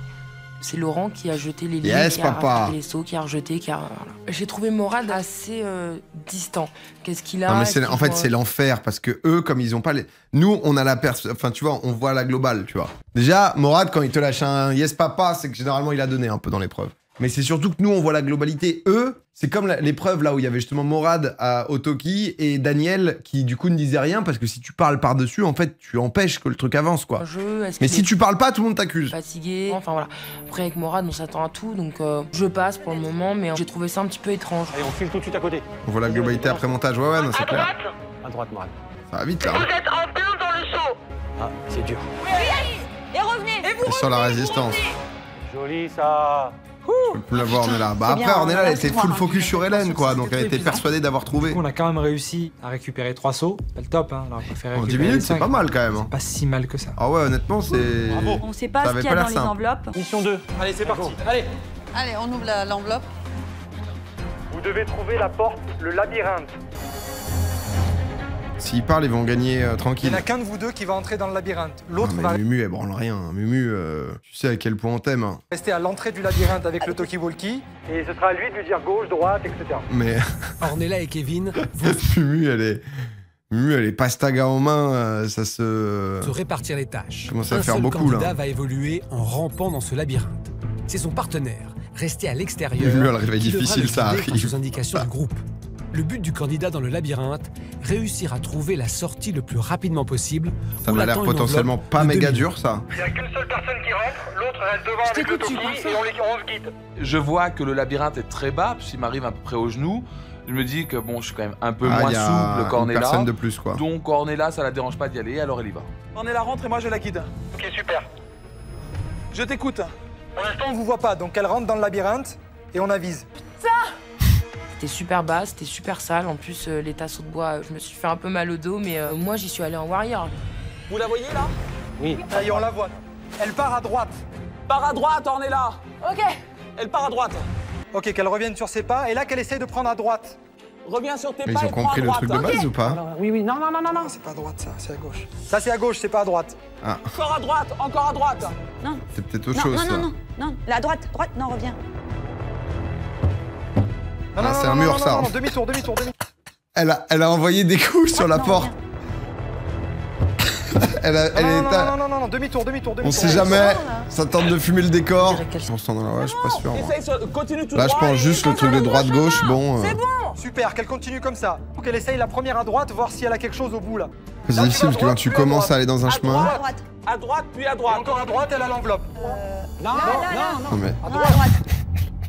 C'est Laurent qui a jeté les lignes, Yes, qui a papa. rattrapé les sauts, qui a rejeté, voilà. J'ai trouvé Morad assez distant. Qu'est-ce qu'il a? Non mais en fait c'est l'enfer parce que eux comme ils ont pas les... Nous on a la enfin tu vois on voit la globale tu vois. Déjà Morad quand il te lâche un yes papa c'est que généralement il a donné un peu dans l'épreuve. Mais c'est surtout que nous on voit la globalité. Eux c'est comme l'épreuve là où il y avait justement Morad à Otoki et Daniel qui du coup ne disait rien parce que si tu parles par dessus en fait tu empêches que le truc avance quoi. Mais si tu parles pas tout le monde t'accuse. Fatigué, enfin voilà. Après avec Morad on s'attend à tout donc je passe pour le moment mais j'ai trouvé ça un petit peu étrange. Allez, on file tout de suite à côté. On voit la globalité après montage. Ouais non c'est clair. À droite, Morad. Ça va vite là. Vous êtes en plein dans le saut. Ah, c'est dur. Et revenez. C'est sur la résistance. Joli, ça. Je peux la voir Ornella. Bah après Ornella elle était full focus sur Hélène quoi donc elle était persuadée d'avoir trouvé. On a quand même réussi à récupérer 3 sauts. Pas le top hein. Alors, on préfère En 10 récupérer minutes les c'est 5. pas mal quand même. C'est pas si mal que ça. Ah ouais honnêtement c'est... On sait pas Ça ce avait qu'il y pas a l'air dans les simple. enveloppes. Mission 2. Allez, c'est parti. Allez. Allez, on ouvre l'enveloppe. Vous devez trouver la porte, le labyrinthe. S'ils parlent, ils vont gagner Il tranquille. n'y en a qu'un de vous deux qui va entrer dans le labyrinthe. Non, L'autre mais va Mumu, elle branle rien. Mumu, tu sais à quel point on t'aime. Hein. rester à l'entrée du labyrinthe avec le talkie-walkie. Et ce sera à lui de lui dire gauche, droite, etc. Mais Ornella et Kevin vont Mumu, elle est pastaga en main, ça se... se répartir les tâches. Commence à Un faire seul beaucoup, candidat là. va évoluer en rampant dans ce labyrinthe. C'est son partenaire, resté à l'extérieur, Mumu, elle réveille qui devra difficile, le ça guider arrive. face aux indications du groupe. Le but du candidat dans le labyrinthe, réussir à trouver la sortie le plus rapidement possible. Ça où m'a l'air l'attend une potentiellement enveloppe pas de méga 2 dur, ça. Il n'y a qu'une seule personne qui rentre, l'autre reste devant avec le toki et on se guide. Je vois que le labyrinthe est très bas, puisqu'il m'arrive à peu près aux genoux. Je me dis que bon, je suis quand même un peu Ah, moins y a souple une qu'Ornella. personne de plus, quoi. Donc Ornella, ça la dérange pas d'y aller, alors elle y va. Ornella rentre et moi je la guide. Ok, super. Je t'écoute. Pour l'instant, On vous voit pas, donc elle rentre dans le labyrinthe et on avise. C'était super bas, c'était super sale. En plus, les tasseaux de bois, je me suis fait un peu mal au dos, mais moi j'y suis allée en warrior. Vous la voyez là? Oui. Ça y est, on la voit. Elle part à droite. Part à droite, Ornella. Ok. Elle part à droite. Ok, qu'elle revienne sur ses pas et là qu'elle essaye de prendre à droite. Reviens sur tes Mais pas ils ont et prends compris à le droite. truc de base ou pas? Oui, non. C'est pas à droite ça, c'est à gauche. Ça c'est à gauche, c'est pas à droite. Ah, Encore à droite. Non. c'est peut-être autre chose, ça. Non. La droite, non, reviens. Ah, c'est un mur, ça. Non, demi-tour. Elle a envoyé des coups sur la non, porte. Non, demi-tour. On sait jamais, ça tente de fumer le décor. On se dans la ouais, je suis pas sûr. moi. Continue tout Là, je droit. pense juste le truc de droite-gauche, bon... Super, qu'elle continue comme ça. Faut qu'elle essaye la première à droite, voir si elle a quelque chose au bout là. C'est difficile parce que quand tu commences à aller dans un chemin... À droite. À droite, puis à Et droite. encore à droite, elle a l'enveloppe. Non. Non, mais... À À droite. droite.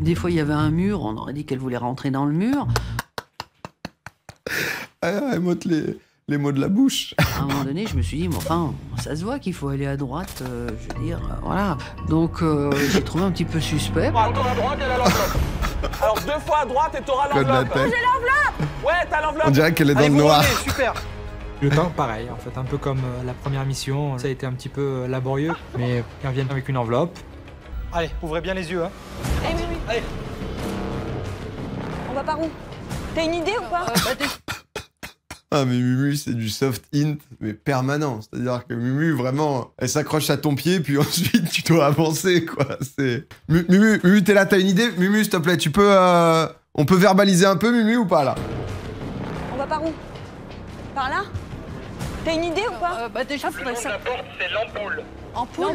Des fois, il y avait un mur, on aurait dit qu'elle voulait rentrer dans le mur. Elle mote les mots de la bouche. À un moment donné, je me suis dit, mais enfin, ça se voit qu'il faut aller à droite, je veux dire, voilà. Donc, j'ai trouvé un petit peu suspect. Encore à droite, elle a l'enveloppe. Alors 2 fois à droite et t'auras Code de la l'enveloppe. tête. Ouais, t'as l'enveloppe. On dirait qu'elle est dans Allez, le vous noir. revenez, super. Le temps, pareil, en fait, un peu comme la première mission. Ça a été un petit peu laborieux, mais ils reviennent avec une enveloppe. Allez, ouvrez bien les yeux. Hein. Oui. Allez. On va par où? T'as une idée ou pas? Ah mais Mumu c'est du soft int mais permanent, c'est-à-dire que Mumu vraiment elle s'accroche à ton pied puis ensuite tu dois avancer quoi, c'est... Mumu t'es là, t'as une idée? Mumu s'il te plaît, tu peux... On peut verbaliser un peu Mumu ou pas là? On va par où? Par là? T'as une idée ou pas? Bah déjà, faudrait ça. La porte, c'est l'ampoule. Ampoule?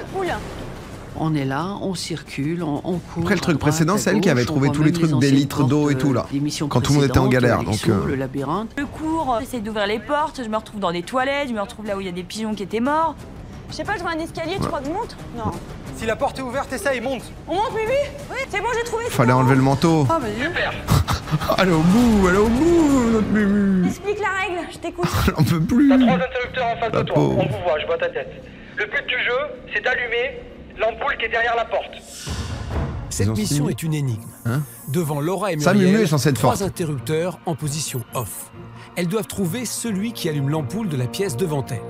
On est là, on circule, on court. Après le truc précédent, c'est elle qui avait trouvé tous les trucs des litres d'eau et tout là, quand tout le monde était en galère, donc... Le labyrinthe. Je cours, j'essaie d'ouvrir les portes, je me retrouve dans des toilettes, je me retrouve là où il y a des pigeons qui étaient morts. Je sais pas, je vois un escalier, tu crois que je monte? Non. Si la porte est ouverte, essaye, monte. On monte, Mumu? Oui, c'est bon, j'ai trouvé. Fallait enlever le manteau. Ah, vas-y. Super. Elle est au bout, notre Mumu. Explique la règle, je t'écoute. J'en peux plus. T'as 3 interrupteurs en face La de toi. pauvre. On vous voit, je vois ta tête. Le but du jeu, c'est d'allumer l'ampoule qui est derrière la porte. Cette mission est une énigme. Hein? Devant Laura et Ça, Mumu Muriel, est censée être 3 forte. interrupteurs en position off. Elles doivent trouver celui qui allume l'ampoule de la pièce devant elles.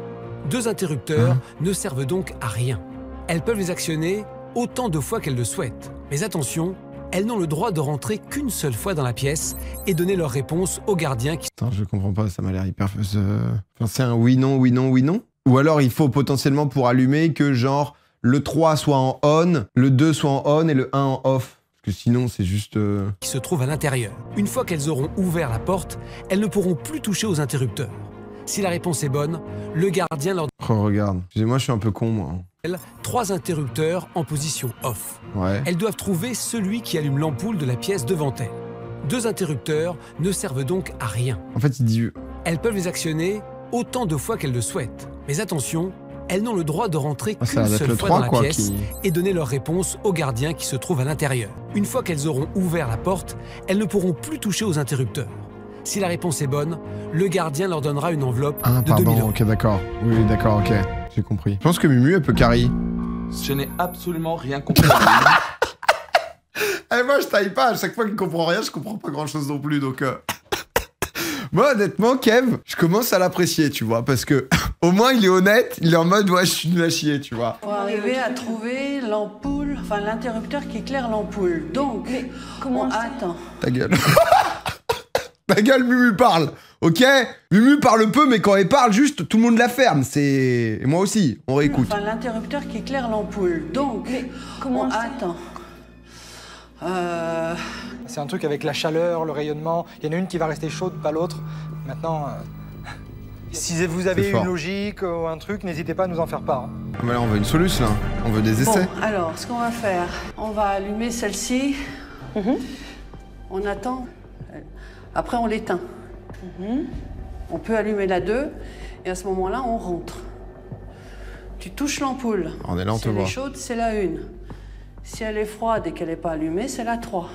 2 interrupteurs ne servent donc à rien. Elles peuvent les actionner autant de fois qu'elles le souhaitent. Mais attention, elles n'ont le droit de rentrer qu'une seule fois dans la pièce et donner leur réponse au gardien qui... Attends, je comprends pas, ça m'a l'air hyper... Enfin, c'est un oui, non, oui, non, oui, non? Ou alors il faut potentiellement pour allumer que genre le 3 soit en on, le 2 soit en on et le 1 en off. Parce que sinon c'est juste... qui se trouve à l'intérieur. Une fois qu'elles auront ouvert la porte, elles ne pourront plus toucher aux interrupteurs. Si la réponse est bonne, le gardien leur Oh regarde, excusez-moi je suis un peu con moi. donne 3 interrupteurs en position off. Ouais. Elles doivent trouver celui qui allume l'ampoule de la pièce devant elles. 2 interrupteurs ne servent donc à rien. En fait il dit... Elles peuvent les actionner autant de fois qu'elles le souhaitent. Mais attention, elles n'ont le droit de rentrer Ah, ça qu'une va être seule le fois 3, dans la quoi, pièce qui- et donner leur réponse au gardien qui se trouve à l'intérieur. Une fois qu'elles auront ouvert la porte, elles ne pourront plus toucher aux interrupteurs. Si la réponse est bonne, le gardien leur donnera une enveloppe Ah de 2000 pardon, €. ok d'accord. Oui d'accord, ok. J'ai compris. Je pense que Mumu elle peut carry. Je n'ai absolument rien compris. Eh moi je taille pas, à chaque fois qu'il comprend rien, je comprends pas grand chose non plus, donc... Moi honnêtement, Kev, je commence à l'apprécier, tu vois, parce que au moins il est honnête, il est en mode ouais je suis nul à chier, tu vois. Pour arriver à trouver l'ampoule, enfin l'interrupteur qui éclaire l'ampoule. Donc, comment ça? Attends. Ta gueule. Ta gueule, Mumu parle, ok? Mumu parle peu, mais quand elle parle, juste tout le monde la ferme, c'est... Et moi aussi, on réécoute. Enfin l'interrupteur qui éclaire l'ampoule. Donc, comment ça? Attends. C'est un truc avec la chaleur, le rayonnement. Il y en a une qui va rester chaude, pas l'autre. Maintenant, si vous avez C'est fort. une logique ou un truc, n'hésitez pas à nous en faire part. Ah, mais là on veut une solution, là. On veut des essais. Bon, alors, ce qu'on va faire, on va allumer celle-ci. On attend. Après, on l'éteint. On peut allumer la 2. Et à ce moment-là, on rentre. Tu touches l'ampoule. On est là, on Si te elle voit. est chaude, c'est la 1. Si elle est froide et qu'elle n'est pas allumée, c'est la 3.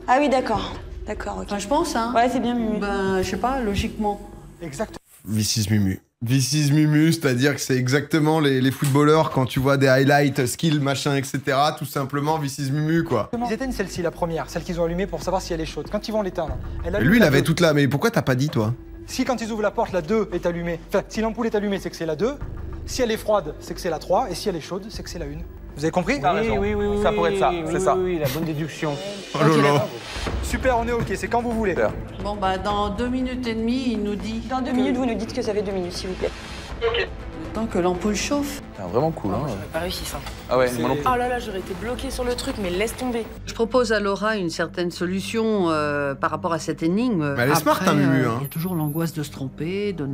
Ah oui, d'accord. D'accord, ok. Enfin, je pense, hein. Ouais, c'est bien, Mumu. Ben, je sais pas, logiquement. Exactement. This is Mumu. This is Mumu, c'est-à-dire que c'est exactement les footballeurs quand tu vois des highlights, skills, machin, etc. Tout simplement, this is Mumu, quoi. Ils éteignent celle-ci, la première, celle qu'ils ont allumée pour savoir si elle est chaude. Quand ils vont l'éteindre, elle Et allume lui, il la avait 2. toute là, mais pourquoi t'as pas dit, toi? Si quand ils ouvrent la porte, la 2 est allumée, enfin, si l'ampoule est allumée, c'est que c'est la 2. Si elle est froide, c'est que c'est la 3. Et si elle est chaude, c'est que c'est la 1. Vous avez compris? T'as raison. Ça pourrait être ça, c'est ça. Oui, la bonne déduction. Oh là là. Super, on est ok, c'est quand vous voulez. Bon, bah, dans 2 minutes et demie, il nous dit. Dans 2 minutes, vous nous dites que ça fait 2 minutes, s'il vous plaît. Ok. Le temps que l'ampoule chauffe. C'est vraiment cool, hein. J'aurais pas réussi ça. Ah ouais, moi non plus. Oh là là, j'aurais été bloquée sur le truc, mais laisse tomber. Je propose à Laura une certaine solution par rapport à cette énigme. Mais elle est smart, hein, Mumu, hein. Il y a toujours l'angoisse de se tromper, de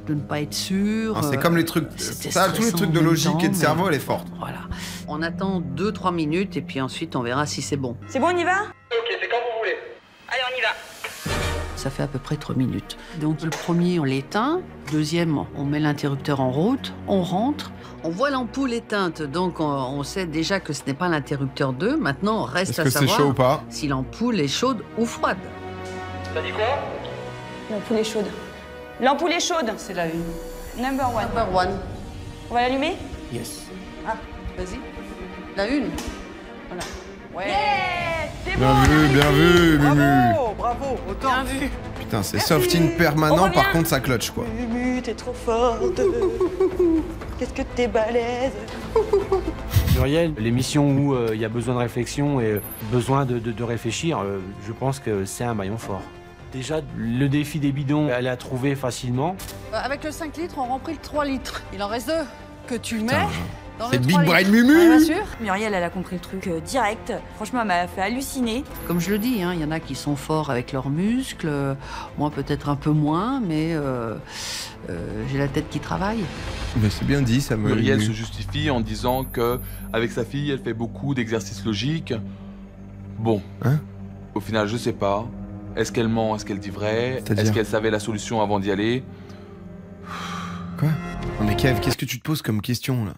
ne pas être sûr. Ah, c'est comme les trucs... c'était Ça, tous les stressant trucs en de même logique temps, et de mais cerveau, elle est forte. Voilà. On attend 2-3 minutes et puis ensuite on verra si c'est bon. C'est bon, on y va? Ok, c'est quand vous voulez. Allez, on y va. Ça fait à peu près 3 minutes. Donc le premier, on l'éteint. Deuxième, on met l'interrupteur en route. On rentre. On voit l'ampoule éteinte, donc on sait déjà que ce n'est pas l'interrupteur 2. Maintenant, on reste Est-ce à que c'est savoir chaud ou pas? si l'ampoule est chaude ou froide. T'as dit quoi? L'ampoule est chaude. L'ampoule est chaude. C'est la 1. Number 1. Number 1. On va l'allumer? Yes. Ah, vas-y. La 1. Voilà. Ouais. Yeah! C'est Bien bon, vu, bien vu, Mumu. Bravo, bravo, autant. Bien vu. Putain, c'est soft-in permanent, On par revient. contre, ça clutch, quoi. Mumu, t'es trop forte. Qu'est-ce que t'es balèze. Muriel, les missions où il y a besoin de réflexion et besoin de réfléchir, je pense que c'est un maillon fort. Déjà, le défi des bidons, elle a trouvé facilement. Avec le 5 litres, on remplit le 3 litres. Il en reste 2 que tu mets dans C'est le Big 3 Brain litres. Mumu. Ouais, bien sûr. Muriel, elle a compris le truc direct. Franchement, elle m'a fait halluciner. Comme je le dis, il y en a qui sont forts avec leurs muscles, moi peut-être un peu moins, mais j'ai la tête qui travaille. Mais c'est bien dit, ça me... Muriel se justifie en disant que avec sa fille, elle fait beaucoup d'exercices logiques. Bon, au final, je sais pas. Est-ce qu'elle ment? Est-ce qu'elle dit vrai? Est-ce qu'elle savait la solution avant d'y aller? Quoi? Non mais Kev, qu'est-ce que tu te poses comme question là?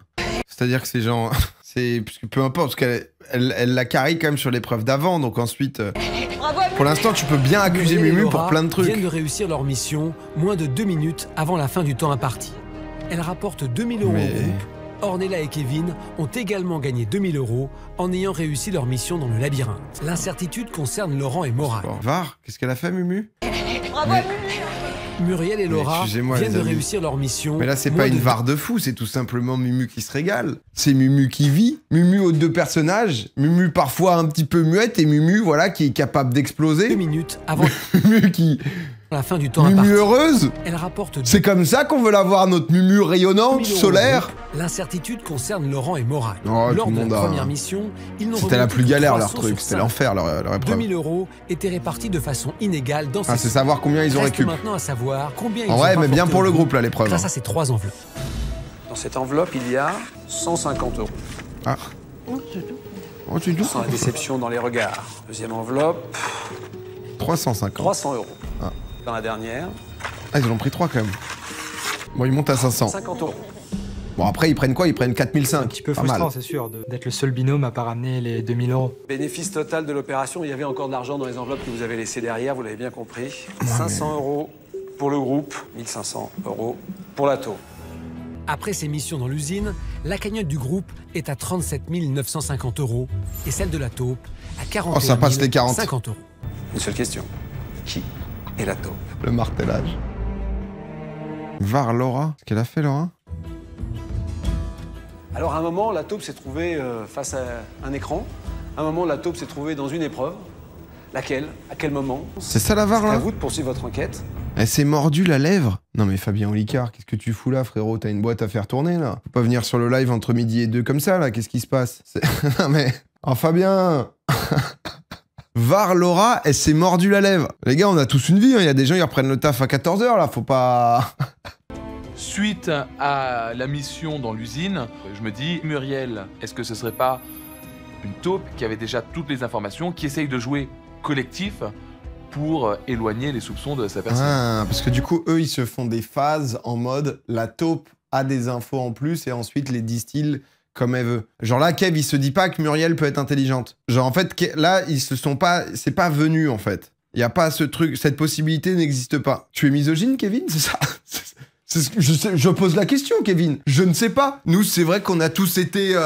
C'est-à-dire que ces gens... c'est... Parce que peu importe, parce qu'elle la carry quand même sur l'épreuve d'avant, donc ensuite... Pour l'instant, tu peux bien accuser Muriel et Mumu Laura pour plein de trucs. viennent de réussir leur mission moins de 2 minutes avant la fin du temps imparti. Elles rapportent 2000 € au groupe. Ornella et Kevin ont également gagné 2000 € en ayant réussi leur mission dans le labyrinthe. L'incertitude concerne Laurent et Moral. Var, qu'est-ce qu'elle a fait, Mumu? Muriel et Laura excusez-moi, viennent les de amis. réussir leur mission. Mais là, c'est moins pas une de- var de fou, c'est tout simplement Mumu qui se régale. C'est Mumu qui vit, Mumu aux 2 personnages, Mumu parfois un petit peu muette et Mumu, voilà, qui est capable d'exploser. 2 minutes avant Mumu qui... la fin du temps Mumu imparti. heureuse. Elle rapporte C'est comme ça qu'on veut la voir, notre Mumu rayonnante, 2000 € au solaire. groupe. L'incertitude concerne Laurent et Moral. Oh, Lors tout le de monde la a- première mission, ils n'ont C'était la remonté plus que galère, leur 300 truc. sur C'était 5. l'enfer, leur épreuve. 2000 € étaient répartis de façon inégale dans ces Ah, c'est savoir combien ils ont Reste récup. maintenant à savoir combien ils En ont vrai, mais bien rapporté pour au le groupe, là, l'épreuve. grâce à ces 3 enveloppes. Dans cette enveloppe, il y a 150 €. Ah. Oh, tu Sans la déception dans les regards. Deuxième enveloppe, 350. 300 €. Ah. Dans la dernière, Ah, ils en ont pris 3 quand même. Bon, ils montent à 500. 50 €. Bon, après, ils prennent quoi? Ils prennent 4005. Un petit peu frustrant, c'est sûr, d'être le seul binôme à pas ramener les 2000 €. Bénéfice total de l'opération, il y avait encore de l'argent dans les enveloppes que vous avez laissées derrière, vous l'avez bien compris. 500 € pour le groupe, 1500 € pour la taupe. Après ces missions dans l'usine, la cagnotte du groupe est à 37 950 € et celle de la taupe à 41 Oh, ça passe les 40. 50 €. Une seule question. Qui est la taupe? Le martelage. Var Laura. Ce qu'elle a fait, Laura? Alors à un moment, la taupe s'est trouvée face à un écran. À un moment, la taupe s'est trouvée dans une épreuve. Laquelle? À quel moment? C'est ça, la VAR, C'est à là? vous de poursuivre votre enquête. Elle s'est mordue la lèvre. Non mais Fabien Olicard, qu'est-ce que tu fous là, frérot? T'as une boîte à faire tourner, là. Faut pas venir sur le live entre midi et 2 comme ça, là. Qu'est-ce qui se passe? Non mais... Oh Fabien. Var Laura, elle s'est mordue la lèvre. Les gars, on a tous une vie, hein. Il y a des gens, ils reprennent le taf à 14h, là. Faut pas... Suite à la mission dans l'usine, je me dis, Muriel, est-ce que ce serait pas une taupe qui avait déjà toutes les informations, qui essaye de jouer collectif pour éloigner les soupçons de sa personne? Ah, parce que du coup, eux, ils se font des phases en mode la taupe a des infos en plus et ensuite les distille comme elle veut. Genre là, Kev, il se dit pas que Muriel peut être intelligente. Genre en fait, là, ils se sont pas... C'est pas venu, en fait. Il y a pas ce truc... Cette possibilité n'existe pas. Tu es misogyne, Kevin? C'est ça? Je pose la question, Kevin. Je ne sais pas. Nous, c'est vrai qu'on a tous été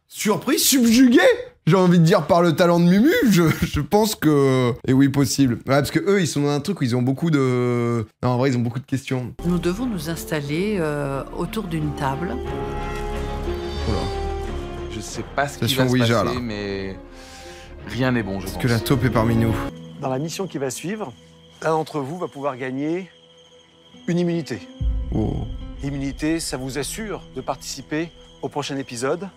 surpris, subjugués, j'ai envie de dire, par le talent de Mumu. Je pense que... Et oui, possible. Ouais, parce que eux, ils sont dans un truc où ils ont beaucoup de... Non, en vrai, ils ont beaucoup de questions. Nous devons nous installer autour d'une table. Je sais pas ce qui Station va se Ouija, passer, là. mais rien n'est bon, je pense. Est-ce que la taupe est parmi nous? Dans la mission qui va suivre, l'un d'entre vous va pouvoir gagner une immunité. Oh. L'immunité, ça vous assure de participer au prochain épisode.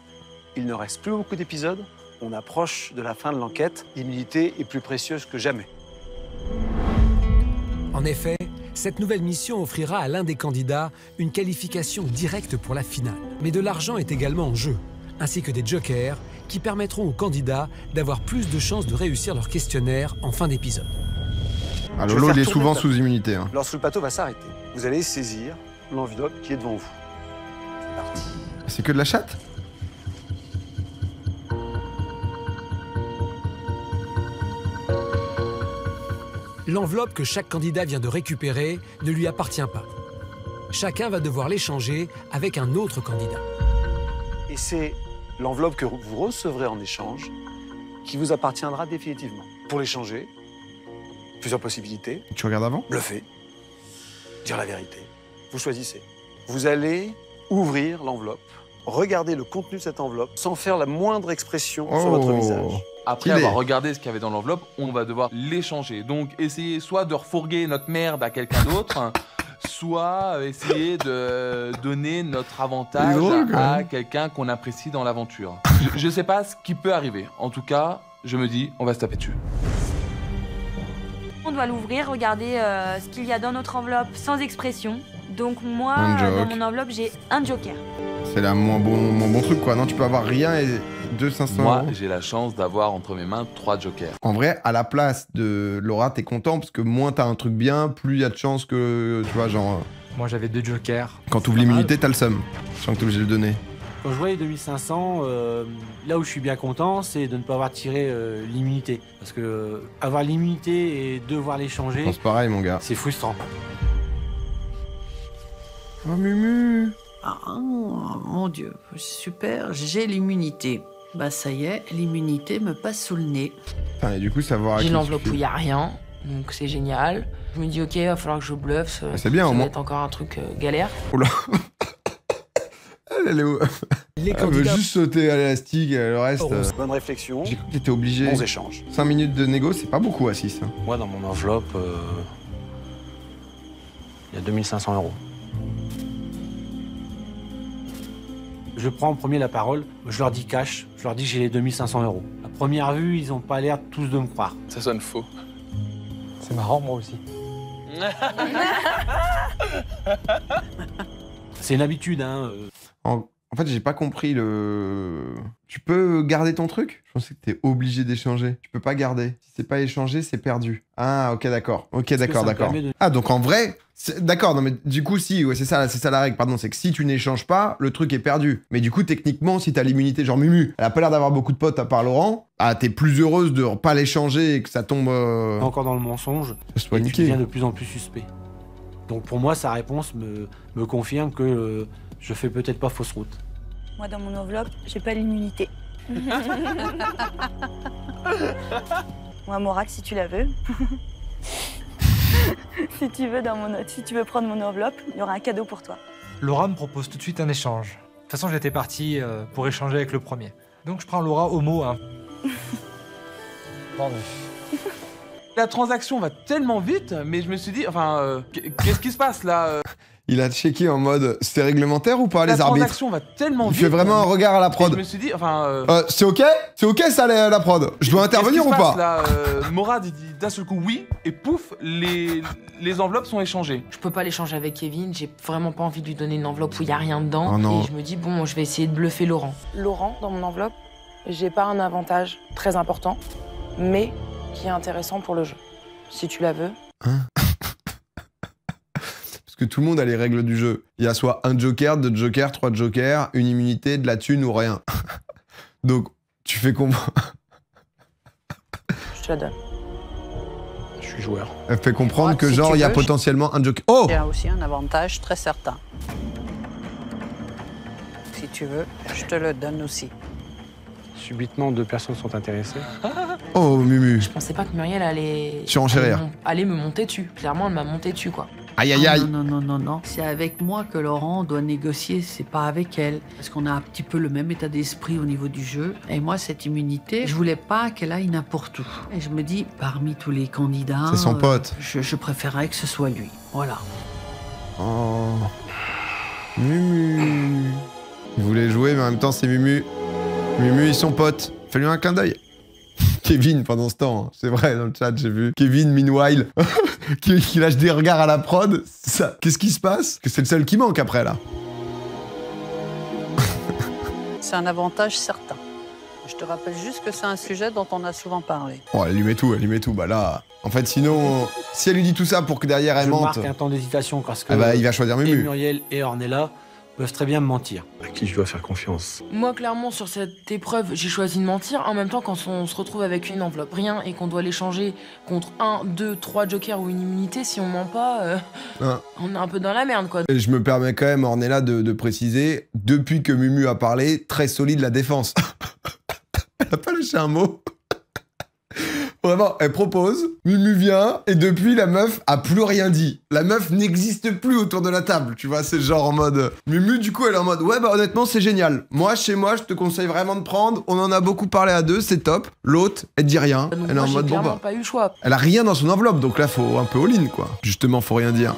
Il ne reste plus beaucoup d'épisodes. On approche de la fin de l'enquête. L'immunité est plus précieuse que jamais. En effet, cette nouvelle mission offrira à l'un des candidats une qualification directe pour la finale. Mais de l'argent est également en jeu, ainsi que des jokers qui permettront aux candidats d'avoir plus de chances de réussir leur questionnaire en fin d'épisode. Ah, Je vais Lolo, faire il est tourner souvent le sous immunité. Hein. Lorsque le plateau va s'arrêter, vous allez saisir l'enveloppe qui est devant vous. C'est parti. C'est que de la chatte? L'enveloppe que chaque candidat vient de récupérer ne lui appartient pas. Chacun va devoir l'échanger avec un autre candidat. Et c'est l'enveloppe que vous recevrez en échange qui vous appartiendra définitivement. Pour l'échanger, plusieurs possibilités. Tu regardes avant? Bluffer, dire la vérité. Vous choisissez. Vous allez ouvrir l'enveloppe regarder le contenu de cette enveloppe sans faire la moindre expression sur votre visage. Après avoir regardé ce qu'il y avait dans l'enveloppe, on va devoir l'échanger. Donc essayer soit de refourguer notre merde à quelqu'un d'autre, soit essayer de donner notre avantage à quelqu'un qu'on apprécie dans l'aventure. Je sais pas ce qui peut arriver. En tout cas, je me dis, on va se taper dessus. On doit l'ouvrir, regarder ce qu'il y a dans notre enveloppe sans expression. Donc moi, dans mon enveloppe, j'ai un joker. C'est là mon bon truc, quoi. Non, tu peux avoir rien et 500 Moi, euros. j'ai la chance d'avoir entre mes mains 3 jokers. En vrai, à la place de Laura, t'es content parce que moins t'as un truc bien, plus il y a de chances que, tu vois, genre... Moi, j'avais 2 jokers. Quand t'ouvres l'immunité, t'as le seum. Je sens que t'es obligé de le donner. Quand je vois les 2500, là où je suis bien content, c'est de ne pas avoir tiré l'immunité. Parce que avoir l'immunité et devoir l'échanger, C'est pareil, mon gars. c'est frustrant. Oh, Mumu. Ah, mon Dieu, super, j'ai l'immunité. Bah ça y est, l'immunité me passe sous le nez. Putain, et du coup, savoir à J'ai qui l'enveloppe tu où il fais. n'y a rien, donc c'est génial. Je me dis, ok, il va falloir que je bluffe. C'est bien, ça au moins. va être encore un truc galère. Oula. Elle est où? Elle veut juste sauter à l'élastique, le reste... Bonne réflexion. J'ai cru que t'étais obligé. Bons échanges. 5 minutes de négo, c'est pas beaucoup à 6. Moi, dans mon enveloppe, il y a 2500 euros. Je prends en premier la parole, je leur dis cash, je leur dis que j'ai les 2500 euros. À première vue, ils ont pas l'air tous de me croire. Ça sonne faux. C'est marrant, moi aussi. C'est une habitude, hein. En fait, j'ai pas compris le... Tu peux garder ton truc? Je pensais que t'es obligé d'échanger. Tu peux pas garder. Si c'est pas échangé, c'est perdu. Ah, ok, d'accord. Ok, d'accord. Ah, donc en vrai... D'accord, non mais du coup, si, ouais, c'est ça la règle, pardon. C'est que si tu n'échanges pas, le truc est perdu. Mais du coup, techniquement, si t'as l'immunité, genre Mumu, elle a pas l'air d'avoir beaucoup de potes à part Laurent, ah, t'es plus heureuse de pas l'échanger et que ça tombe... Encore dans le mensonge, Ça soit et tu niqué. deviens de plus en plus suspect. Donc pour moi, sa réponse me confirme que je fais peut-être pas fausse route. Moi, dans mon enveloppe, j'ai pas l'immunité. Moi, Morak, si tu la veux. si tu veux prendre mon enveloppe, il y aura un cadeau pour toi. Laura me propose tout de suite un échange. De toute façon, j'étais parti pour échanger avec le premier. Donc je prends Laura au mot. Hein. Pardon. La transaction va tellement vite, mais je me suis dit, enfin, qu'est-ce qui se passe là Il a checké en mode, c'est réglementaire ou pas, les arbitres? La transaction va tellement Il vite. fait vraiment un regard à la prod. Je me suis dit, enfin... c'est ok? C'est ok ça, la prod? Je dois intervenir ou qu'est-ce qui se pas? passe, là Morad, il dit d'un seul coup oui, et pouf, les enveloppes sont échangées. Je peux pas l'échanger avec Kevin, j'ai vraiment pas envie de lui donner une enveloppe où il y a rien dedans. Oh non. Et je me dis, bon, je vais essayer de bluffer Laurent. Laurent, dans mon enveloppe, j'ai pas un avantage très important, mais qui est intéressant pour le jeu. Si tu la veux. Hein? Parce que tout le monde a les règles du jeu. Il y a soit un joker, 2 jokers, 3 jokers, une immunité, de la thune ou rien. Donc, tu fais comprendre... Je te la donne. Je suis joueur. Elle fait comprendre que si genre, tu il y a veux, potentiellement un joker... Oh! Il y a aussi un avantage très certain. Si tu veux, je te le donne aussi. Subitement, 2 personnes sont intéressées. Oh, Mumu. Je pensais pas que Muriel allait... Surenchérir. allait me monter dessus. Clairement, elle m'a monté dessus, quoi. Aïe, aïe, aïe. Non. C'est avec moi que Laurent doit négocier, c'est pas avec elle. Parce qu'on a un petit peu le même état d'esprit au niveau du jeu. Et moi, cette immunité, je voulais pas qu'elle aille n'importe où. Et je me dis, parmi tous les candidats... C'est son pote. Je préférerais que ce soit lui. Voilà. Oh. Mumu. Il voulait jouer, mais en même temps, c'est Mumu. Mumu, ils sont potes. Fais-lui un clin d'œil. Kevin, pendant ce temps, hein. C'est vrai, dans le chat, j'ai vu. Kevin, meanwhile, qui lâche des regards à la prod. Ça. Qu'est-ce qui se passe? Que c'est le seul qui manque après, là. C'est un avantage certain. Je te rappelle juste que c'est un sujet dont on a souvent parlé. Oh, elle lui met tout. Bah là, en fait, sinon, si elle lui dit tout ça pour que derrière elle Je mente... marque un temps d'hésitation parce que... Ah bah, il va choisir Mumu. Et Muriel et Ornella peuvent très bien me mentir. À qui je dois faire confiance? Moi, clairement, sur cette épreuve, j'ai choisi de mentir. En même temps, quand on se retrouve avec une enveloppe rien et qu'on doit l'échanger contre 1, 2, 3 jokers ou une immunité, si on ment pas, on est un peu dans la merde, quoi. Et je me permets quand même, Ornella, de préciser, depuis que Mumu a parlé, très solide la défense. Elle a pas lâché un mot. Vraiment, elle propose, Mumu vient, et depuis, la meuf a plus rien dit. La meuf n'existe plus autour de la table, tu vois, c'est genre en mode... Mumu, du coup, elle est en mode, ouais, bah honnêtement, c'est génial. Moi, chez moi, je te conseille vraiment de prendre, on en a beaucoup parlé à deux, c'est top. L'autre, elle dit rien, elle est en mode, bon bah... pas eu le choix. Elle a rien dans son enveloppe, donc là, faut un peu all-in, quoi. Justement, faut rien dire.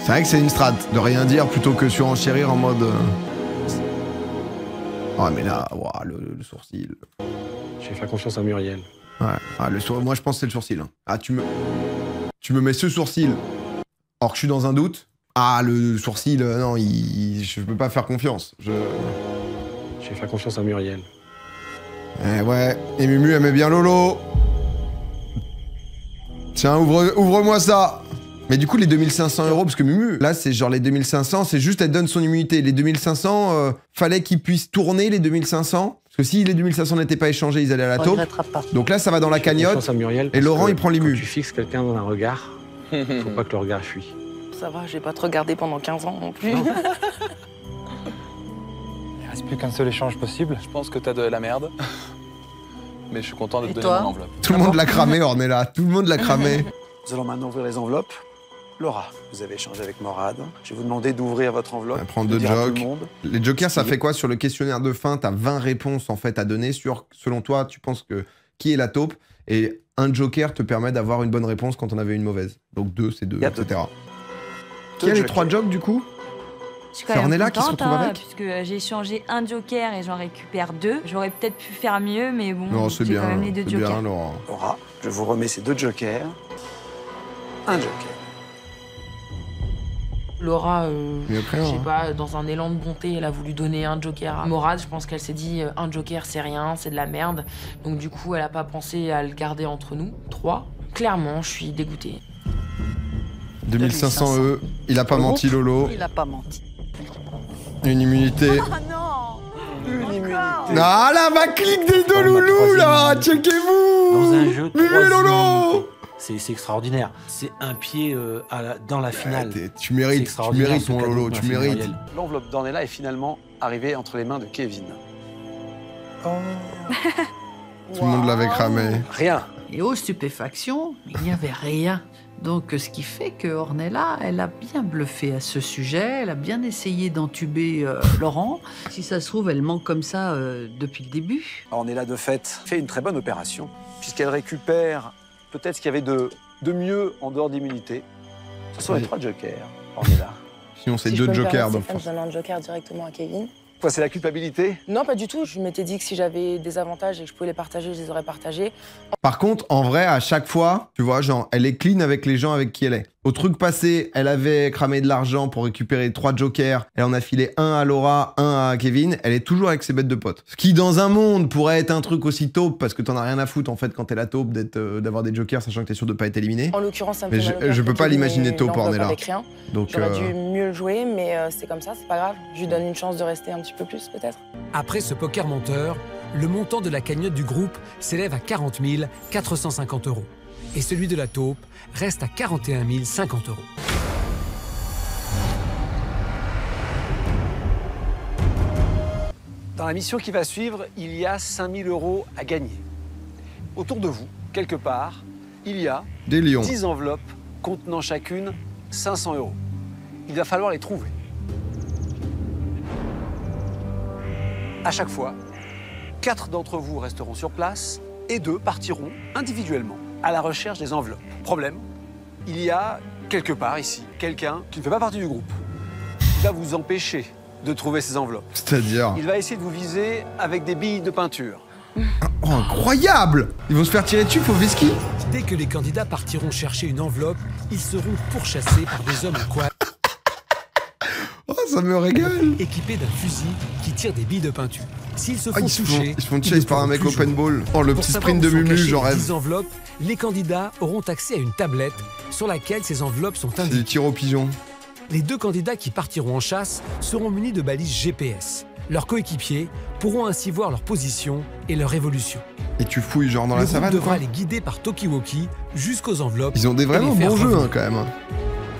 C'est vrai que c'est une strat, de rien dire, plutôt que surenchérir en mode... Oh, mais là, wow, le sourcil... Je vais faire confiance à Muriel. Ouais, ah, moi je pense que c'est le sourcil. Hein. Ah, tu me mets ce sourcil, or que je suis dans un doute. Ah, le sourcil, non, je peux pas faire confiance. Je vais faire confiance à Muriel. Eh ouais, et Mumu aimait bien Lolo. Tiens, ouvre-moi ça. Mais du coup, les 2500 €, parce que Mumu, là, c'est genre les 2500, c'est juste, elle donne son immunité. Les 2500, fallait qu'ils puissent tourner les 2500. Parce que si les 2500 n'étaient pas échangés, ils allaient à la taupe. Donc là, ça va dans la cagnotte. Et Laurent, il prend l'immu. Quand tu fixes quelqu'un dans un regard, faut pas que le regard fuit. Ça va, j'ai pas te regardé pendant 15 ans non plus. Il reste plus qu'un seul échange possible. Je pense que t'as de la merde. Mais je suis content de te donner mon enveloppe. Tout le monde l'a cramé, Ornella. Tout le monde l'a cramé. Nous allons maintenant ouvrir les enveloppes. Laura, vous avez échangé avec Morad. Je vais vous demander d'ouvrir votre enveloppe. Elle prend 2 jokers. Les jokers, ça fait quoi sur le questionnaire de fin? T'as 20 réponses en fait à donner sur, selon toi, tu penses que qui est la taupe? Et un joker te permet d'avoir une bonne réponse quand on avait une mauvaise. Donc 2, c'est 2, etc. Qui a les 3 jokers du coup? C'est Ornella qui se retrouve avec. Puisque j'ai échangé un joker et j'en récupère 2. J'aurais peut-être pu faire mieux, mais bon, non, c'est j'ai bien, quand même les 2 jokers. Bien, Laura. Laura, je vous remets ces 2 jokers. Un joker. Laura, je sais pas, dans un élan de bonté, elle a voulu donner un joker à Morad. Je pense qu'elle s'est dit, un joker c'est rien, c'est de la merde. Donc du coup, elle a pas pensé à le garder entre nous. 3. Clairement, je suis dégoûtée. 2500 €, il a pas menti Lolo. Il a pas menti. Une immunité. Ah non! Une immunité. Ah là, ma clique des deux loulous là, checkez-vous. Dans un jeu, Mumu et Lolo. C'est extraordinaire. C'est un pied dans la finale. Tu mérites mon Lolo, tu mérites. L'enveloppe d'Ornella est finalement arrivée entre les mains de Kevin. Oh. Tout le monde l'avait cramé. Rien. Et aux stupéfactions, il n'y avait rien. Donc ce qui fait que Ornella, elle a bien bluffé à ce sujet, elle a bien essayé d'entuber Laurent. Si ça se trouve, elle ment comme ça depuis le début. Ornella, de fait, fait une très bonne opération, puisqu'elle récupère peut-être ce qu'il y avait de mieux en dehors d'immunité. Ce sont les 3 jokers, Ornella. Sinon, c'est 2 jokers. Donc je donne un joker directement à Kevin. Quoi, c'est la culpabilité? Non, pas du tout. Je m'étais dit que si j'avais des avantages et que je pouvais les partager, je les aurais partagés. Par contre, en vrai, à chaque fois, tu vois, genre, elle est clean avec les gens avec qui elle est. Au truc passé, elle avait cramé de l'argent pour récupérer 3 jokers. Elle en a filé un à Laura, un à Kevin. Elle est toujours avec ses bêtes de potes. Ce qui, dans un monde, pourrait être un truc aussi taupe, parce que t'en as rien à foutre, en fait, quand t'es la taupe, d'avoir des jokers, sachant que t'es sûr de pas être éliminé. En l'occurrence, ça me fait mais je peux pas l'imaginer taupe, Ornella. Donc, j'aurais dû mieux le jouer, mais c'est comme ça, c'est pas grave. Je lui donne une chance de rester un petit peu plus, peut-être. Après ce poker menteur, le montant de la cagnotte du groupe s'élève à 40 450 €. Et celui de la taupe reste à 41 050 €. Dans la mission qui va suivre, il y a 5 000 € à gagner. Autour de vous, quelque part, il y a des lions. 10 enveloppes contenant chacune 500 €. Il va falloir les trouver. À chaque fois, 4 d'entre vous resteront sur place et 2 partiront individuellement à la recherche des enveloppes. Problème, il y a quelque part ici quelqu'un qui ne fait pas partie du groupe. Il va vous empêcher de trouver ces enveloppes. C'est-à-dire? Il va essayer de vous viser avec des billes de peinture. Oh, incroyable! Ils vont se faire tirer dessus, Poveski. Dès que les candidats partiront chercher une enveloppe, ils seront pourchassés par des hommes en quad. Oh, ça me régale! Équipés d'un fusil qui tire des billes de peinture. S'ils se font toucher, ils se font chase par un mec open ball. Oh, le petit sprint de Mumu, j'en rêve. Enveloppes, les candidats auront accès à une tablette sur laquelle ces enveloppes sont indiquées. C'est des tirs aux pigeons. Les 2 candidats qui partiront en chasse seront munis de balises GPS. Leurs coéquipiers pourront ainsi voir leur position et leur évolution. Et tu fouilles genre dans la savane, Le groupe devra les guider par talkie-walkie jusqu'aux enveloppes. Ils ont des vraiment bons jeux, hein, quand même.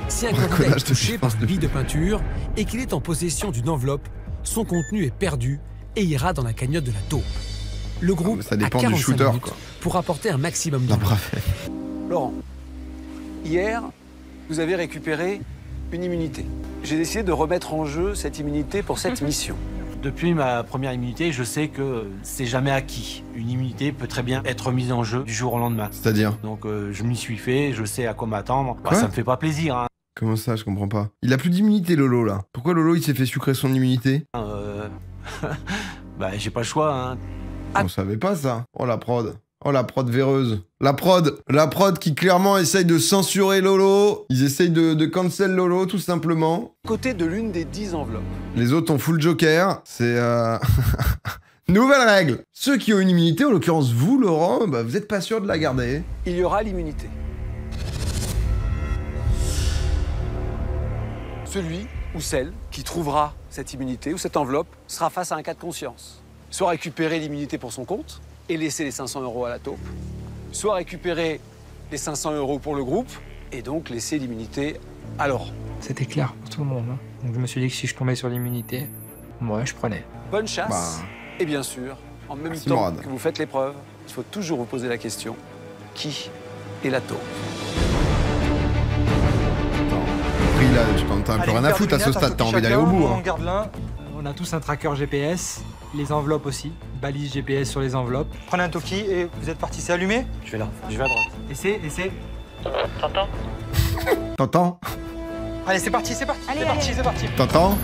Si un candidat est touché par une bille de peinture et qu'il est en possession d'une enveloppe, son contenu est perdu et ira dans la cagnotte de la taupe. Le groupe ça dépend a du 45 shooter, minutes quoi. pour apporter un maximum de Laurent, hier, vous avez récupéré une immunité. J'ai décidé de remettre en jeu cette immunité pour cette mission. Depuis ma première immunité, je sais que c'est jamais acquis. Une immunité peut très bien être mise en jeu du jour au lendemain. C'est-à-dire? Donc je m'y suis fait, je sais à quoi m'attendre. Bah, Quoi? ça me fait pas plaisir. Hein. Comment ça, je comprends pas. Il a plus d'immunité, Lolo, là. Pourquoi Lolo, il s'est fait sucrer son immunité? Bah, j'ai pas le choix. Hein. On savait pas ça. Oh la prod. Oh la prod véreuse. La prod qui clairement essaye de censurer Lolo. Ils essayent de cancel Lolo, tout simplement. Côté de l'une des 10 enveloppes. Les autres ont full joker. C'est... Nouvelle règle. Ceux qui ont une immunité, en l'occurrence vous, Laurent, bah, vous êtes pas sûr de la garder. Il y aura l'immunité. Celui ou celle qui trouvera cette immunité ou cette enveloppe sera face à un cas de conscience. Soit récupérer l'immunité pour son compte et laisser les 500 € à la taupe, soit récupérer les 500 € pour le groupe et donc laisser l'immunité à Laurent. C'était clair pour tout le monde. Hein. Donc je me suis dit que si je tombais sur l'immunité, moi je prenais. Bonne chasse. Et bien sûr, en même temps Morad. que vous faites l'épreuve, il faut toujours vous poser la question, qui est la taupe? Là, t'as un peu rien à foutre à ce stade, t'as envie d'aller au bout. Hein. On a tous un tracker GPS, les enveloppes aussi, balise GPS sur les enveloppes. Prenez un toki et vous êtes parti, c'est allumé? Je vais là, je vais à droite. Essayez. T'entends? T'entends? Allez, c'est parti, c'est parti. Allez, C'est parti, c'est parti. T'entends?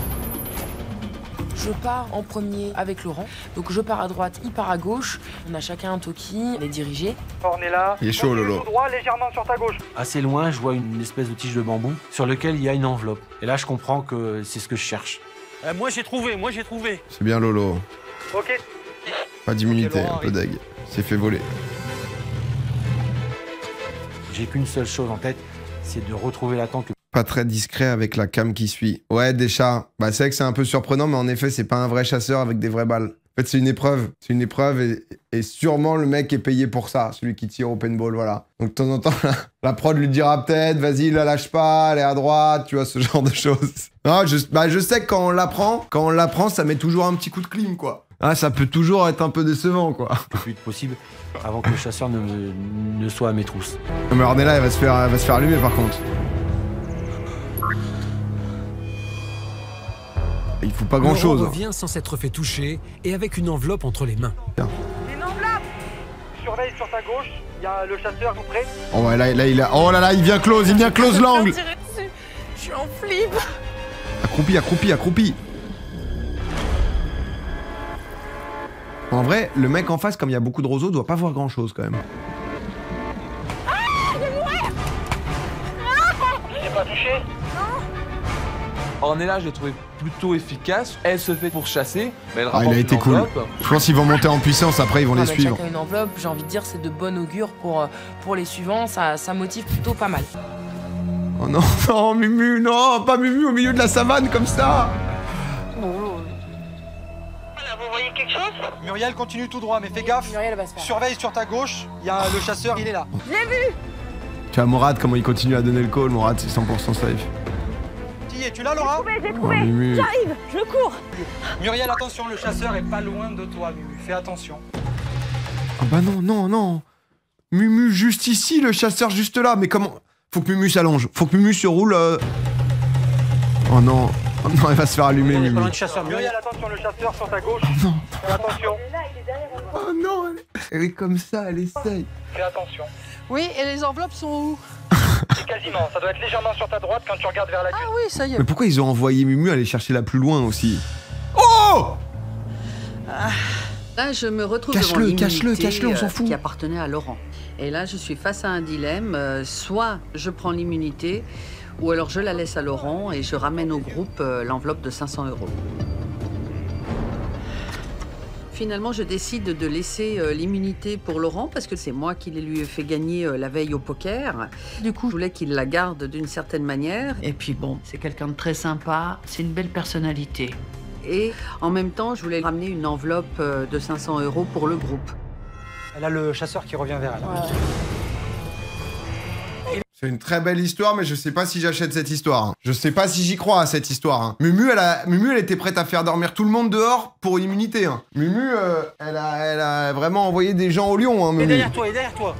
Je pars en premier avec Laurent. Donc je pars à droite, il part à gauche. On a chacun un toki, on est dirigé. On est là. Il est chaud, Lolo. Tout droit, légèrement sur ta gauche. Assez loin, je vois une espèce de tige de bambou sur lequel il y a une enveloppe. Et là, je comprends que c'est ce que je cherche. Moi j'ai trouvé. C'est bien Lolo. Ok. Pas d'immunité, Ok, Laurent, un peu deg. C'est fait voler. J'ai qu'une seule chose en tête, c'est de retrouver la tente. Pas très discret avec la cam qui suit. Ouais, des chats. Bah, c'est vrai que c'est un peu surprenant, mais en effet, c'est pas un vrai chasseur avec des vraies balles. En fait, c'est une épreuve. C'est une épreuve et sûrement le mec est payé pour ça, celui qui tire au paintball, voilà. Donc, de temps en temps, la prod lui dira peut-être, vas-y, la lâche pas, elle est à droite, tu vois, ce genre de choses. Non, je sais que quand on l'apprend, ça met toujours un petit coup de clim, quoi. Ah, ça peut toujours être un peu décevant, quoi. Le plus vite possible, avant que le chasseur ne soit à mes trousses. Non, mais Ornella, elle va se faire allumer, par contre. Il faut pas grand-chose. Laurent revient sans s'être fait toucher et avec une enveloppe entre les mains. Une enveloppe. Surveille sur ta gauche, il y a le chasseur tout près. Oh ouais, là, oh là là, il vient close l'angle. Je suis en flip. Accroupi. En vrai, le mec en face, comme il y a beaucoup de roseaux, doit pas voir grand-chose quand même. J'ai pas touché. Ornella, je l'ai trouvé plutôt efficace. Elle se fait pourchasser, mais elle Il rapporte a été une cool. enveloppe. Je pense qu'ils vont monter en puissance, après ils vont les Avec suivre. chacun une enveloppe, j'ai envie de dire, c'est de bon augure pour les suivants. Ça motive plutôt pas mal. Oh non, non, Mumu, non, pas Mumu au milieu de la savane comme ça. Vous voyez quelque chose? Muriel, continue tout droit, mais fais gaffe. Muriel va se faire. Surveille sur ta gauche, il y a le chasseur, il est là. Je l'ai vu. Tu vois Morad, comment il continue à donner le call, Morad, c'est 100% safe. Qui es-tu là, Laura? J'ai trouvé. Oh, Mumu. J'arrive, je cours. Muriel, attention, le chasseur est pas loin de toi, Mumu. Fais attention. Ah bah non. Mumu juste ici, le chasseur juste là, mais comment... Faut que Mumu s'allonge, faut que Mumu se roule... Oh non, elle va se faire allumer, Mumu. Muriel, attention, le chasseur sur ta gauche. Oh non. Fais attention. Oh non, elle est comme ça, elle essaye. Fais attention. Oui, et les enveloppes sont où? Quasiment, ça doit être légèrement sur ta droite quand tu regardes vers la Ah oui, ça y est. Mais pourquoi ils ont envoyé Mumu aller chercher la plus loin aussi? Oh! Là, je me retrouve Cache-le, devant l'immunité, cache-le, on s'en fout. qui appartenait à Laurent. Et là, je suis face à un dilemme. Soit je prends l'immunité, ou alors je la laisse à Laurent et je ramène au groupe l'enveloppe de 500 €. Finalement, je décide de laisser l'immunité pour Laurent parce que c'est moi qui lui ai fait gagner la veille au poker. Du coup, je voulais qu'il la garde d'une certaine manière. Et puis bon, c'est quelqu'un de très sympa, c'est une belle personnalité. Et en même temps, je voulais ramener une enveloppe de 500 € pour le groupe. Elle a le chasseur qui revient vers elle. C'est une très belle histoire, mais je sais pas si j'achète cette histoire. Hein. Je sais pas si j'y crois à cette histoire. Hein. Mumu, elle était prête à faire dormir tout le monde dehors pour une immunité. Hein. Mumu, elle a vraiment envoyé des gens au lion. Hein, Mumu. Et derrière toi, et derrière toi.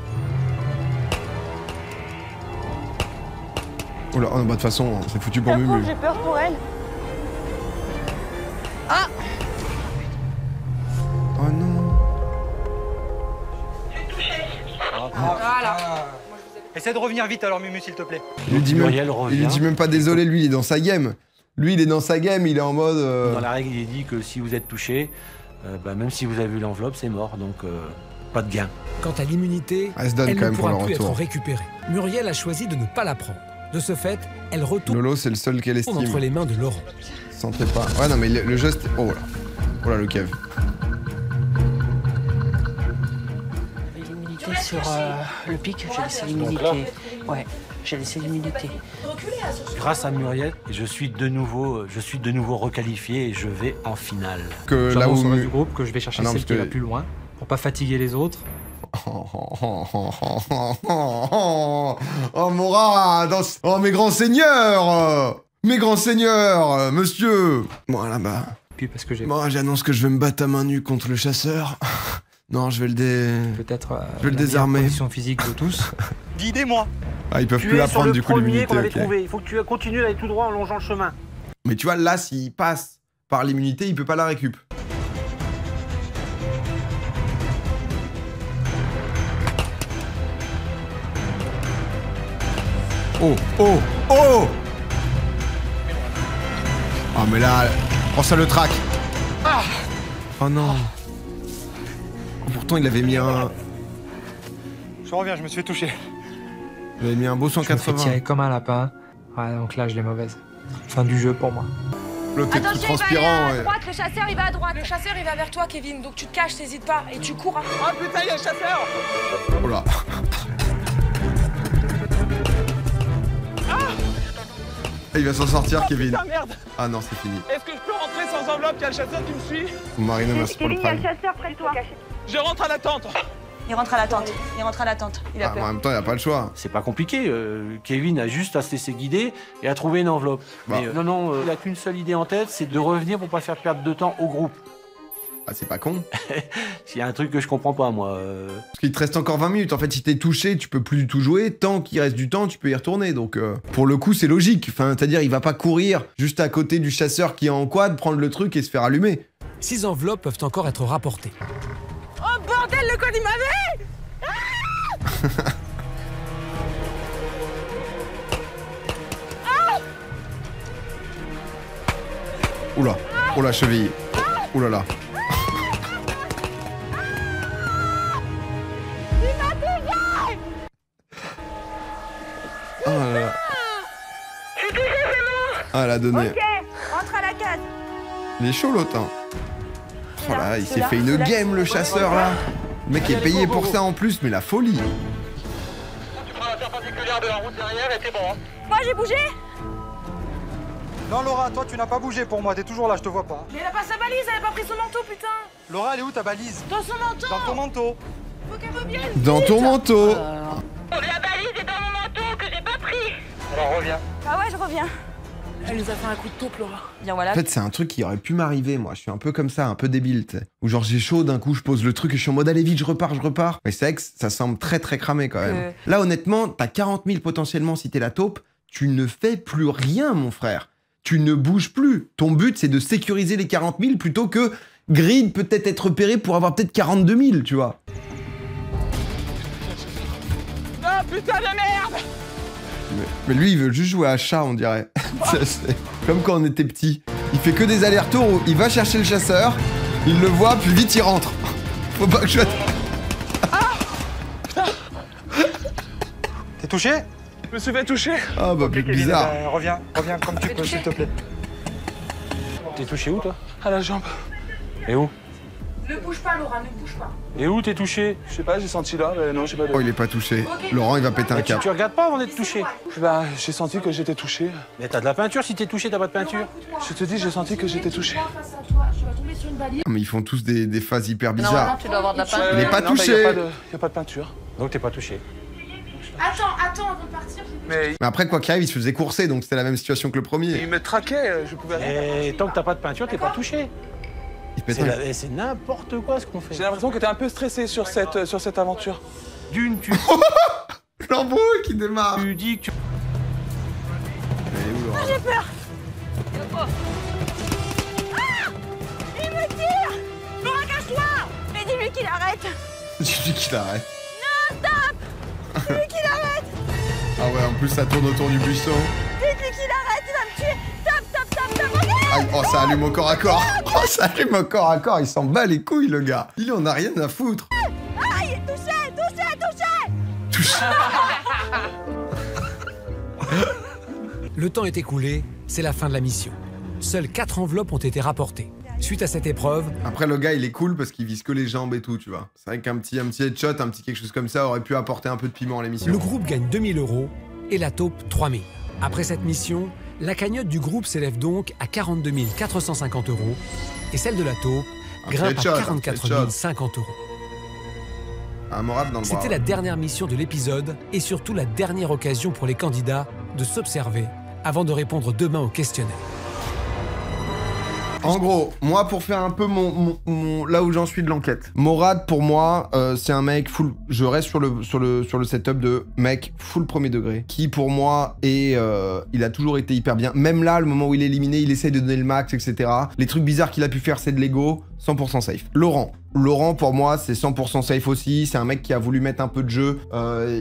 Oh là, oh, bah, de toute façon, c'est foutu pour Mumu. J'ai peur pour elle. Ah! Oh non. Voilà. Essaie de revenir vite alors, Mumu, s'il te plaît. Il lui dit même pas désolé, lui, il est dans sa game. Lui, il est dans sa game, il est en mode... Dans la règle, il est dit que si vous êtes touché, même si vous avez vu l'enveloppe, c'est mort, donc pas de gain. Quant à l'immunité, elle ne pourra plus être récupérée. Muriel a choisi de ne pas la prendre. De ce fait, elle retourne Lolo, c'est le seul qu'elle estime. Entre les mains de Laurent. Sentez pas. Ouais, non, mais le geste... Oh là. Oh là, le Kev. L'immunité sur le pic, j'ai laissé l'immunité. Ouais, j'ai laissé l'immunité. Grâce à Muriel, je suis de nouveau requalifié et je vais en finale. Que là où du groupe, que je vais chercher celle qui va plus loin, pour pas fatiguer les autres. Oh Mora, oh mes grands seigneurs, monsieur. Bon là-bas. Puis parce que j'ai. Moi j'annonce que je vais me battre à main nue contre le chasseur. Non, je vais le Peut-être. Je vais le désarmer. Condition physique de tous. Guidez-moi. Ah, ils peuvent plus la prendre du coup l'immunité. Qu'on avait trouvé. Il faut que tu continues d'aller tout droit en longeant le chemin. Mais tu vois là, s'il passe par l'immunité, il peut pas la récup. Oh, oh, oh! Oh, mais là... Oh, ça le traque! Ah! Oh non! Oh, pourtant, il avait mis un... Je reviens, je me suis fait toucher. Il avait mis un beau 180. Je me fais tirer comme un lapin. Ouais, donc là, je l'ai mauvaise. Fin du jeu pour moi. L'autre est tout transpirant. À droite, le chasseur, il va à droite. Le chasseur, il va vers toi, Kevin. Donc tu te caches, t'hésites pas. Et tu cours. Oh putain, il y a un chasseur! Oh là! Il va s'en sortir, Kevin. Putain, merde. Ah non, c'est fini. Est-ce que je peux rentrer sans enveloppe? Il y a le chasseur qui me suit. Marina, merci pour le Kevin, il y a prime. le chasseur près de toi. Je rentre à la tente. Il rentre à la tente. Il rentre à la tente. Il a peur. En même temps, il n'y a pas le choix. C'est pas compliqué. Kevin a juste à se laisser guider et à trouver une enveloppe. Bah. Mais non, il a qu'une seule idée en tête, c'est de revenir pour pas faire perdre de temps au groupe. Ah, c'est pas con. S'il y a un truc que je comprends pas, moi. Parce qu'il te reste encore 20 minutes. En fait, si t'es touché, tu peux plus du tout jouer. Tant qu'il reste du temps, tu peux y retourner. Donc, pour le coup, c'est logique. Enfin, c'est-à-dire, il va pas courir juste à côté du chasseur qui est en quad, prendre le truc et se faire allumer. 6 enveloppes peuvent encore être rapportées. Oh bordel, le code il m'avait! Oula, oh la cheville. Ouh là là. Oh là là. Ah, elle a donné. Ok, rentre à la case. Il est chaud l'autre. Hein. Oh là, il s'est fait une game le chasseur là. Le mec est payé pour ça en plus, mais la folie. Tu prends la perpendiculaire de la route derrière et t'es bon. Hein. Moi j'ai bougé. Non, Laura, toi, tu n'as pas bougé pour moi. T'es toujours là, je te vois pas. Mais elle a pas sa valise, elle a pas pris son manteau, putain. Laura, elle est où ta valise? Dans son manteau. Dans ton manteau. Faut qu'elle revienne. Dans ton manteau. La valise est dans mon manteau que j'ai pas pris. Alors, reviens. Ah ouais, je reviens. Elle nous a fait un coup de taupe, Laura. Bien voilà. En fait, c'est un truc qui aurait pu m'arriver, moi. Je suis un peu comme ça, un peu débile, tu sais. Où genre j'ai chaud, d'un coup je pose le truc et je suis en mode allez vite, je repars. Mais c'est vrai que ça semble très cramé quand même. Là, honnêtement, t'as 40 000 potentiellement si t'es la taupe. Tu ne fais plus rien, mon frère. Tu ne bouges plus. Ton but, c'est de sécuriser les 40 000 plutôt que Grid peut-être être repéré pour avoir peut-être 42 000, tu vois. Ah putain de merde! Mais lui, il veut juste jouer à chat, on dirait. C'est comme quand on était petit. Il fait que des allers-retours où il va chercher le chasseur, il le voit, puis vite il rentre. Faut pas que je... T'es touché? Je me suis fait toucher. Ah bah, plus bizarre. Reviens comme tu peux, s'il te plaît. T'es touché où, toi? À la jambe. Et où? Ne bouge pas, Laura, ne bouge pas. Et où t'es touché? Je sais pas, j'ai senti là, mais non, j'ai pas de... Oh, il est pas touché. Laurent, il va péter un câble. Tu regardes pas avant d'être touché? Bah, j'ai senti que j'étais touché. Mais t'as de la peinture, si t'es touché, t'as pas de peinture. Je te dis, j'ai senti que j'étais touché. Mais ils font tous des phases hyper Non, bizarres. tu dois avoir de la peinture. Il est pas Non, touché. y a pas de peinture. Donc t'es pas touché. Attends, attends, avant de partir, Mais après, quoi qu'il arrive, il se faisait courser, donc c'était la même situation que le premier. Il me traquait, je pouvais rien. Et tant que t'as pas de peinture, t'es pas touché. C'est n'importe quoi ce qu'on fait. J'ai l'impression que t'es un peu stressé sur cette aventure. D'une, tu... L'embrouille qui démarre. Tu dis que tu... Ah, j'ai peur. Ah, il me tire. Laura, cache-toi. Mais dis-lui qu'il arrête. Dis-lui qu'il arrête. Non, stop. Dis-lui qu'il arrête. Ah ouais, en plus ça tourne autour du buisson. Dites-lui qu'il arrête, il va me tuer. Stop. Aïe, oh, ça allume au corps à corps. Oh, ça allume au corps à corps. Il s'en bat les couilles, le gars. Il en a rien à foutre. Ah, il est touché. Le temps est écoulé, c'est la fin de la mission. Seules 4 enveloppes ont été rapportées. Suite à cette épreuve... Après, le gars, il est cool parce qu'il vise que les jambes et tout, tu vois. C'est vrai qu'un petit headshot, un petit quelque chose comme ça aurait pu apporter un peu de piment à l'émission. Le groupe gagne 2000 € et la taupe 3000. Après cette mission, la cagnotte du groupe s'élève donc à 42 450 € et celle de la taupe grimpe à 44 050 €. Un Morad dans le bras. C'était la dernière mission de l'épisode et surtout la dernière occasion pour les candidats de s'observer avant de répondre demain au questionnaire. En gros, moi pour faire un peu là où j'en suis de l'enquête. Morad pour moi, c'est un mec full. Je reste sur le setup de mec full premier degré, qui pour moi est, il a toujours été hyper bien. Même là, le moment où il est éliminé, il essaie de donner le max, etc. Les trucs bizarres qu'il a pu faire, c'est de l'ego. 100% safe. Laurent, pour moi, c'est 100% safe aussi. C'est un mec qui a voulu mettre un peu de jeu.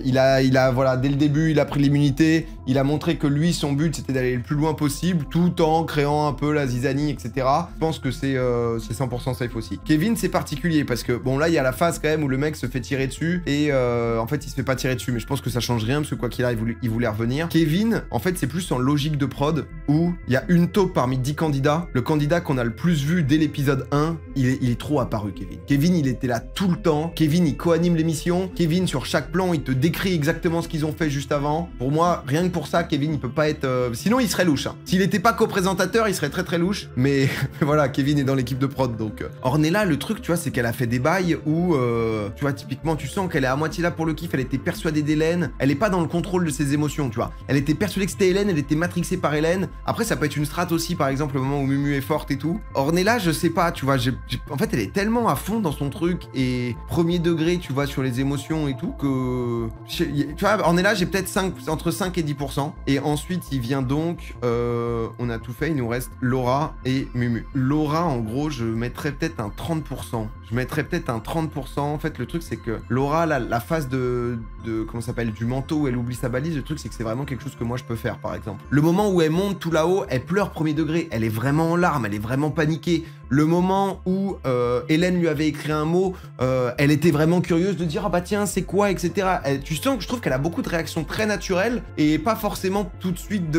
Il a, voilà, dès le début, il a pris l'immunité. Il a montré que lui, son but, c'était d'aller le plus loin possible, tout en créant un peu la zizanie, etc. Je pense que c'est 100% safe aussi. Kevin, c'est particulier parce que, bon, là, il y a la phase quand même où le mec se fait tirer dessus et en fait, il se fait pas tirer dessus. Mais je pense que ça change rien parce que quoi qu'il arrive, il voulait revenir. Kevin, en fait, c'est plus en logique de prod où il y a une taupe parmi 10 candidats. Le candidat qu'on a le plus vu dès l'épisode 1, il est trop apparu, Kevin. Kevin, il était là tout le temps. Kevin, il co-anime l'émission. Kevin, sur chaque plan, il te décrit exactement ce qu'ils ont fait juste avant. Pour moi, rien que pour ça, Kevin, il peut pas être... Sinon, il serait louche. Hein. S'il était pas co-présentateur, il serait très très louche. Mais voilà, Kevin est dans l'équipe de prod, donc... Ornella, le truc, tu vois, c'est qu'elle a fait des bails où... tu vois, typiquement, tu sens qu'elle est à moitié là pour le kiff. Elle était persuadée d'Hélène. Elle est pas dans le contrôle de ses émotions, tu vois. Elle était persuadée que c'était Hélène. Elle était matrixée par Hélène. Après, ça peut être une strat aussi, par exemple, le moment où Mumu est forte et tout. Ornella, je sais pas, tu vois, en fait, elle est tellement à fond dans son truc et premier degré, tu vois, sur les émotions et tout, que... Tu vois, Ornella, j'ai peut-être entre 5 et 10%. Et ensuite, il vient donc... on a tout fait, il nous reste Laura et Mumu. Laura, en gros, je mettrais peut-être un 30%. En fait, le truc, c'est que Laura, la phase de comment ça s'appelle, du manteau où elle oublie sa balise, le truc, c'est que c'est vraiment quelque chose que moi, je peux faire, par exemple. Le moment où elle monte tout là-haut, elle pleure premier degré. Elle est vraiment en larmes, elle est vraiment paniquée. Le moment où Hélène lui avait écrit un mot, elle était vraiment curieuse de dire « Ah bah tiens, c'est quoi ?» etc. Tu sens que je trouve qu'elle a beaucoup de réactions très naturelles et pas forcément tout de suite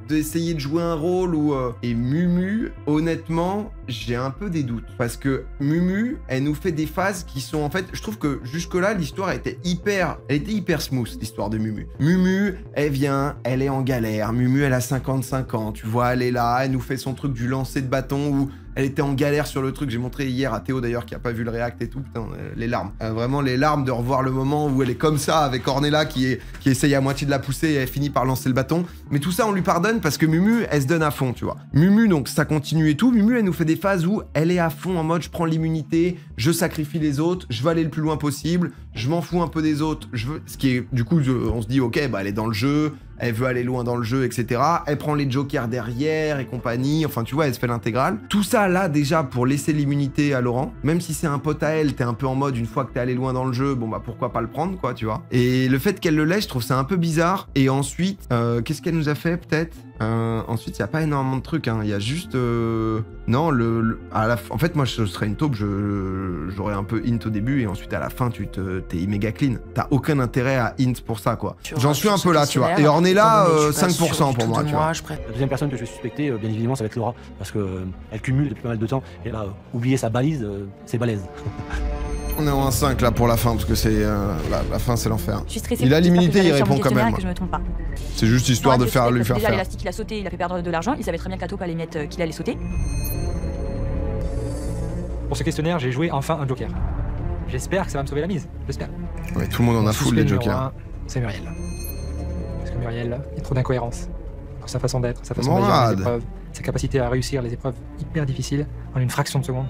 d'essayer de jouer un rôle ou... Et Mumu, honnêtement, j'ai un peu des doutes. Parce que Mumu, elle nous fait des phases qui sont en fait... Je trouve que jusque-là, l'histoire était hyper smooth, l'histoire de Mumu. Mumu, elle vient, elle est en galère. Mumu, elle a 55 ans, tu vois, elle est là, elle nous fait son truc du lancer de bâton où... Elle était en galère sur le truc, j'ai montré hier à Théo d'ailleurs qui a pas vu le react et tout, putain, les larmes. Vraiment les larmes de revoir le moment où elle est comme ça avec Ornella qui essaye à moitié de la pousser et elle finit par lancer le bâton. Mais tout ça on lui pardonne parce que Mumu, elle se donne à fond, tu vois. Mumu, donc ça continue et tout. Mumu, elle nous fait des phases où elle est à fond en mode je prends l'immunité, je sacrifie les autres, je veux aller le plus loin possible, je m'en fous un peu des autres, ce qui est, du coup, on se dit ok, bah elle est dans le jeu, elle veut aller loin dans le jeu, etc. Elle prend les jokers derrière et compagnie. Enfin, tu vois, elle se fait l'intégrale. Tout ça, là, déjà, pour laisser l'immunité à Laurent. Même si c'est un pote à elle, t'es un peu en mode, une fois que t'es allé loin dans le jeu, bon, bah, pourquoi pas le prendre, quoi, tu vois. Et le fait qu'elle le laisse, je trouve ça un peu bizarre. Et ensuite, qu'est-ce qu'elle nous a fait, peut-être ensuite, il n'y a pas énormément de trucs, hein. Il y a juste... Non, en fait, moi, je serais une taupe, j'aurais un peu int au début, et ensuite, à la fin, t'es méga clean. T'as aucun intérêt à int pour ça, quoi. J'en suis un peu là, tu vois. Et Ornella, 5% pour moi, tu vois. La deuxième personne que je vais suspecter, bien évidemment, ça va être Laura, parce qu'elle cumule depuis pas mal de temps, et elle a oublié sa balise, c'est balèze. On est en 1-5 là pour la fin, parce que c'est la fin, c'est l'enfer. Il a l'immunité, il répond quand même. C'est juste histoire de lui faire déjà, faire. L'élastique, il a sauté, il a fait perdre de l'argent. Il savait très bien que la taupe allait mettre qu'il allait sauter. Pour ce questionnaire, j'ai joué enfin un joker. J'espère que ça va me sauver la mise. J'espère. Ouais, tout le monde en a full les jokers. C'est Muriel. Muriel, il y a trop d'incohérences. Dans sa façon d'être, sa façon d'agir les épreuves, sa capacité à réussir les épreuves hyper difficiles en une fraction de seconde.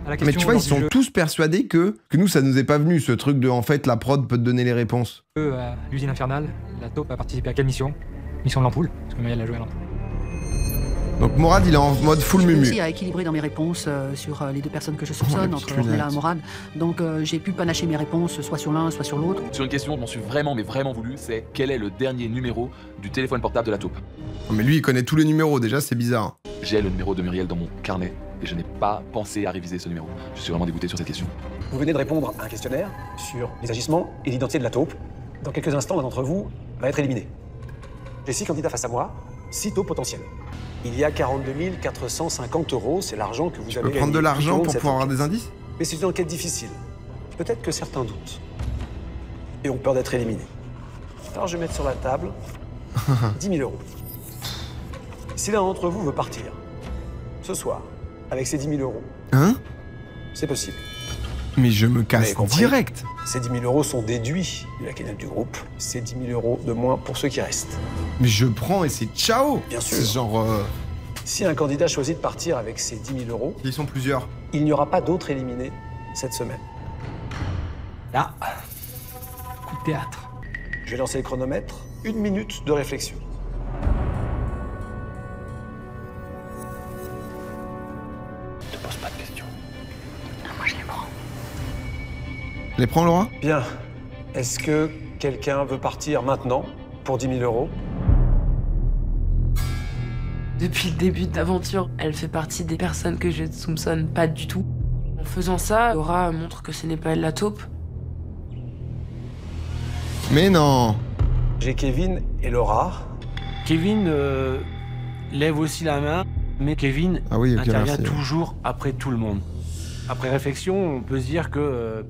Mais tu vois, ils sont tous persuadés que nous, ça nous est pas venu, ce truc de, en fait, la prod peut te donner les réponses. À l'usine infernale, la taupe a participé à quelle mission? Mission de l'ampoule, parce que Muriel a joué à l'ampoule. Donc Morad, il est en mode full mumu. J'ai réussi à équilibrer dans mes réponses sur les deux personnes que je soupçonne, entre Ornella et Morad. Donc j'ai pu panacher mes réponses soit sur l'un, soit sur l'autre. Sur une question dont je suis vraiment, mais vraiment voulu, c'est quel est le dernier numéro du téléphone portable de la taupe? Mais lui, il connaît tous les numéros, déjà, c'est bizarre. J'ai le numéro de Muriel dans mon carnet et je n'ai pas pensé à réviser ce numéro. Je suis vraiment dégoûté sur cette question. Vous venez de répondre à un questionnaire sur les agissements et l'identité de la taupe. Dans quelques instants, l'un d'entre vous va être éliminé. J'ai 6 candidats face à moi, 6 taupes potentielles. Il y a 42 450 €, c'est l'argent que vous avez gagné. Tu peux prendre de l'argent pour pouvoir avoir des indices? Mais c'est une enquête difficile. Peut-être que certains doutent. Et ont peur d'être éliminés. Alors je vais mettre sur la table 10 000 €. Si l'un d'entre vous veut partir, ce soir, avec ces 10 000 €, hein? C'est possible. Mais je me casse direct. Ces 10 000 € sont déduits de la cagnotte du groupe. C'est 10 000 € de moins pour ceux qui restent. Mais je prends et c'est ciao. Bien sûr. C'est genre... Si un candidat choisit de partir avec ces 10 000 €... Ils sont plusieurs. Il n'y aura pas d'autres éliminés cette semaine. Là, coup de théâtre. Je vais lancer le chronomètre. 1 minute de réflexion. Ne te pose pas de questions. Moi, je les prends. Les prends, Laura? Bien. Est-ce que quelqu'un veut partir maintenant pour 10 000 €? Depuis le début de l'aventure, elle fait partie des personnes que je ne soupçonne pas du tout. En faisant ça, Laura montre que ce n'est pas elle la taupe. Mais non. J'ai Kevin et Laura. Kevin lève aussi la main, mais Kevin intervient toujours après tout le monde. Après réflexion, on peut se dire que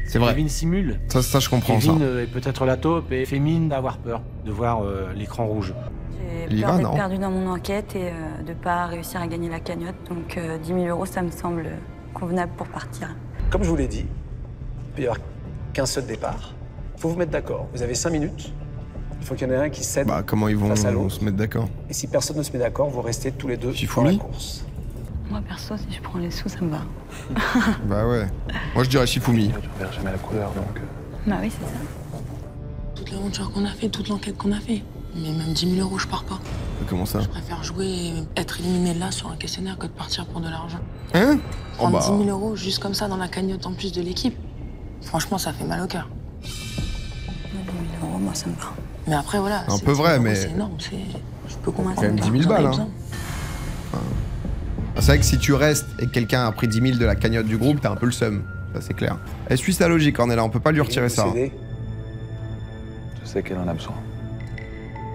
c'est vrai. Kevin simule. Ça je comprends. Kevin est peut-être la taupe et fait mine d'avoir peur de voir l'écran rouge. J'ai peur d'être perdue dans mon enquête et de ne pas réussir à gagner la cagnotte. Donc 10 000 €, ça me semble convenable pour partir. Comme je vous l'ai dit, il peut y avoir qu'un seul départ. Il faut vous mettre d'accord. Vous avez 5 minutes. Il faut qu'il y en ait un qui cède. Bah comment ils vont se mettre d'accord? Et si personne ne se met d'accord, vous restez tous les deux dans la course. Moi perso, si je prends les sous, ça me va. Bah ouais. Moi je dirais Shifumi. Tu verras jamais la couleur donc. Bah oui, c'est ça. Toute l'aventure qu'on a fait, toute l'enquête qu'on a fait. Mais même 10 000 € je pars pas. Comment ça? Je préfère jouer et être éliminé là sur un questionnaire que de partir pour de l'argent. Hein? Prendre 10 000 € juste comme ça dans la cagnotte en plus de l'équipe. Franchement, ça fait mal au cœur. 10 000 €, moi ça me va. Mais après voilà. Un peu vrai, mais... C'est énorme, je peux comprendre. Quand même 10 000 balles, hein. C'est vrai que si tu restes et que quelqu'un a pris 10 000 de la cagnotte du groupe, t'as un peu le seum. Ça c'est clair. Elle suit sa logique, Ornella, on peut pas lui retirer ça. Je sais qu'elle en a besoin.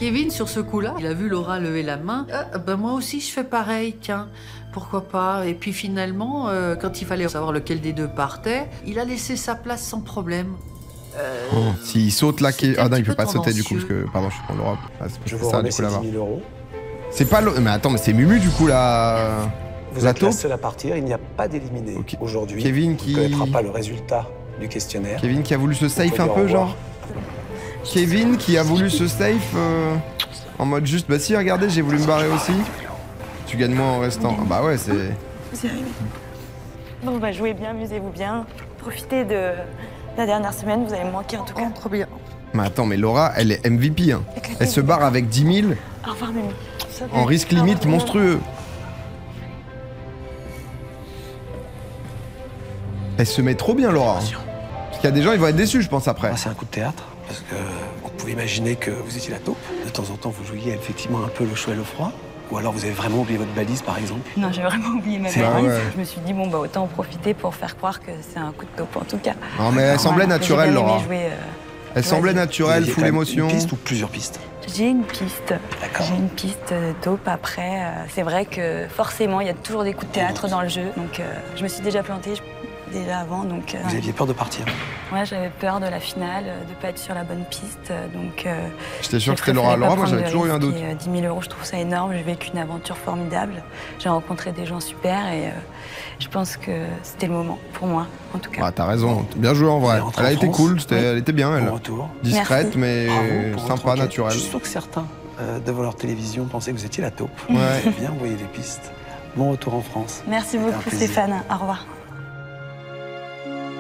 Kevin, sur ce coup-là, il a vu Laura lever la main. Ben moi aussi, je fais pareil, tiens, pourquoi pas. Et puis finalement, quand il fallait savoir lequel des deux partait, il a laissé sa place sans problème. S'il saute là... Ah non, il peut pas sauter du coup, parce que... Pardon, je prends Laura. Ah, je vous remets ces 10 000 €. C'est pas... Mais attends, mais c'est Mumu du coup, là... Vous êtes la seule à partir, il n'y a pas d'éliminé aujourd'hui. Kevin qui... ne connaîtra pas le résultat du questionnaire. Kevin qui a voulu se safe un peu, genre. Kevin qui a voulu se safe en mode juste, bah si, regardez, j'ai voulu me barrer aussi. Tu gagnes moins en restant. Ah bah ouais, c'est... Vous y arrivez. Bon, bah jouez bien, amusez-vous bien. Profitez de la dernière semaine, vous allez me manquer en tout cas. Trop bien. Mais attends, mais Laura, elle est MVP, hein. Elle se barre avec 10 000 Au revoir, Mimi. en risque limite monstrueux. Elle se met trop bien, Laura. Parce qu'il y a des gens, ils vont être déçus, je pense, après. C'est un coup de théâtre, parce que vous pouvez imaginer que vous étiez la taupe. De temps en temps, vous jouiez effectivement un peu le chaud et le froid. Ou alors vous avez vraiment oublié votre balise, par exemple. Non, j'ai vraiment oublié ma balise. Je me suis dit, bon, bah autant en profiter pour faire croire que c'est un coup de taupe, en tout cas. Non, mais elle semblait naturelle, Laura. Elle semblait naturelle, full émotion. Une piste ou plusieurs pistes? J'ai une piste. J'ai une piste de taupe. Après, c'est vrai que forcément, il y a toujours des coups de théâtre dans le jeu. Donc, je me suis déjà plantée. déjà avant, donc... Vous aviez peur de partir? Ouais, j'avais peur de la finale, de pas être sur la bonne piste, donc... J'étais sûr que c'était Laura. Laura, moi j'avais toujours eu un doute. 10 000 €, je trouve ça énorme, j'ai vécu une aventure formidable, j'ai rencontré des gens super et je pense que c'était le moment, pour moi, en tout cas. Ah, t'as raison, bien joué en vrai. Elle a été cool, elle était bien, elle. Bon retour. Discrète, Merci. mais Bravo, sympa, naturelle. Je suis sûr que certains devant leur télévision pensaient que vous étiez la taupe. Ouais. J'ai bien envoyé les pistes. Bon retour en France. Merci beaucoup Stéphane, au revoir.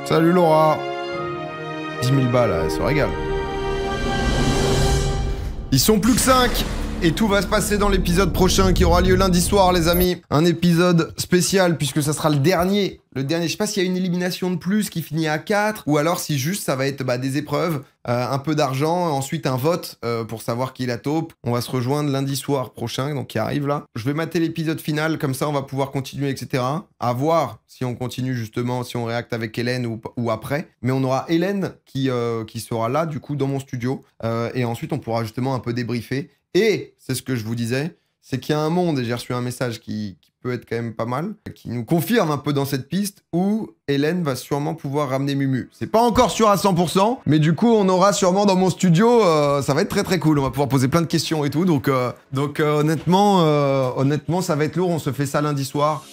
Salut Laura. 10 000 balles, elle se régale. Ils sont plus que 5 et tout va se passer dans l'épisode prochain qui aura lieu lundi soir, les amis. Un épisode spécial puisque ça sera le dernier. Je sais pas s'il y a une élimination de plus qui finit à 4 ou alors si juste ça va être des épreuves, un peu d'argent, ensuite un vote pour savoir qui est la taupe. On va se rejoindre lundi soir prochain, donc qui arrive là. Je vais mater l'épisode final, comme ça on va pouvoir continuer, etc. À voir si on continue justement, si on réacte avec Hélène ou après. Mais on aura Hélène qui sera là du coup dans mon studio et ensuite on pourra justement un peu débriefer. Et c'est ce que je vous disais, c'est qu'il y a un monde, et j'ai reçu un message qui peut être quand même pas mal, qui nous confirme un peu dans cette piste où Hélène va sûrement pouvoir ramener Mumu. C'est pas encore sûr à 100%, mais du coup, on aura sûrement dans mon studio, ça va être très très cool. On va pouvoir poser plein de questions et tout, donc honnêtement, ça va être lourd. On se fait ça lundi soir.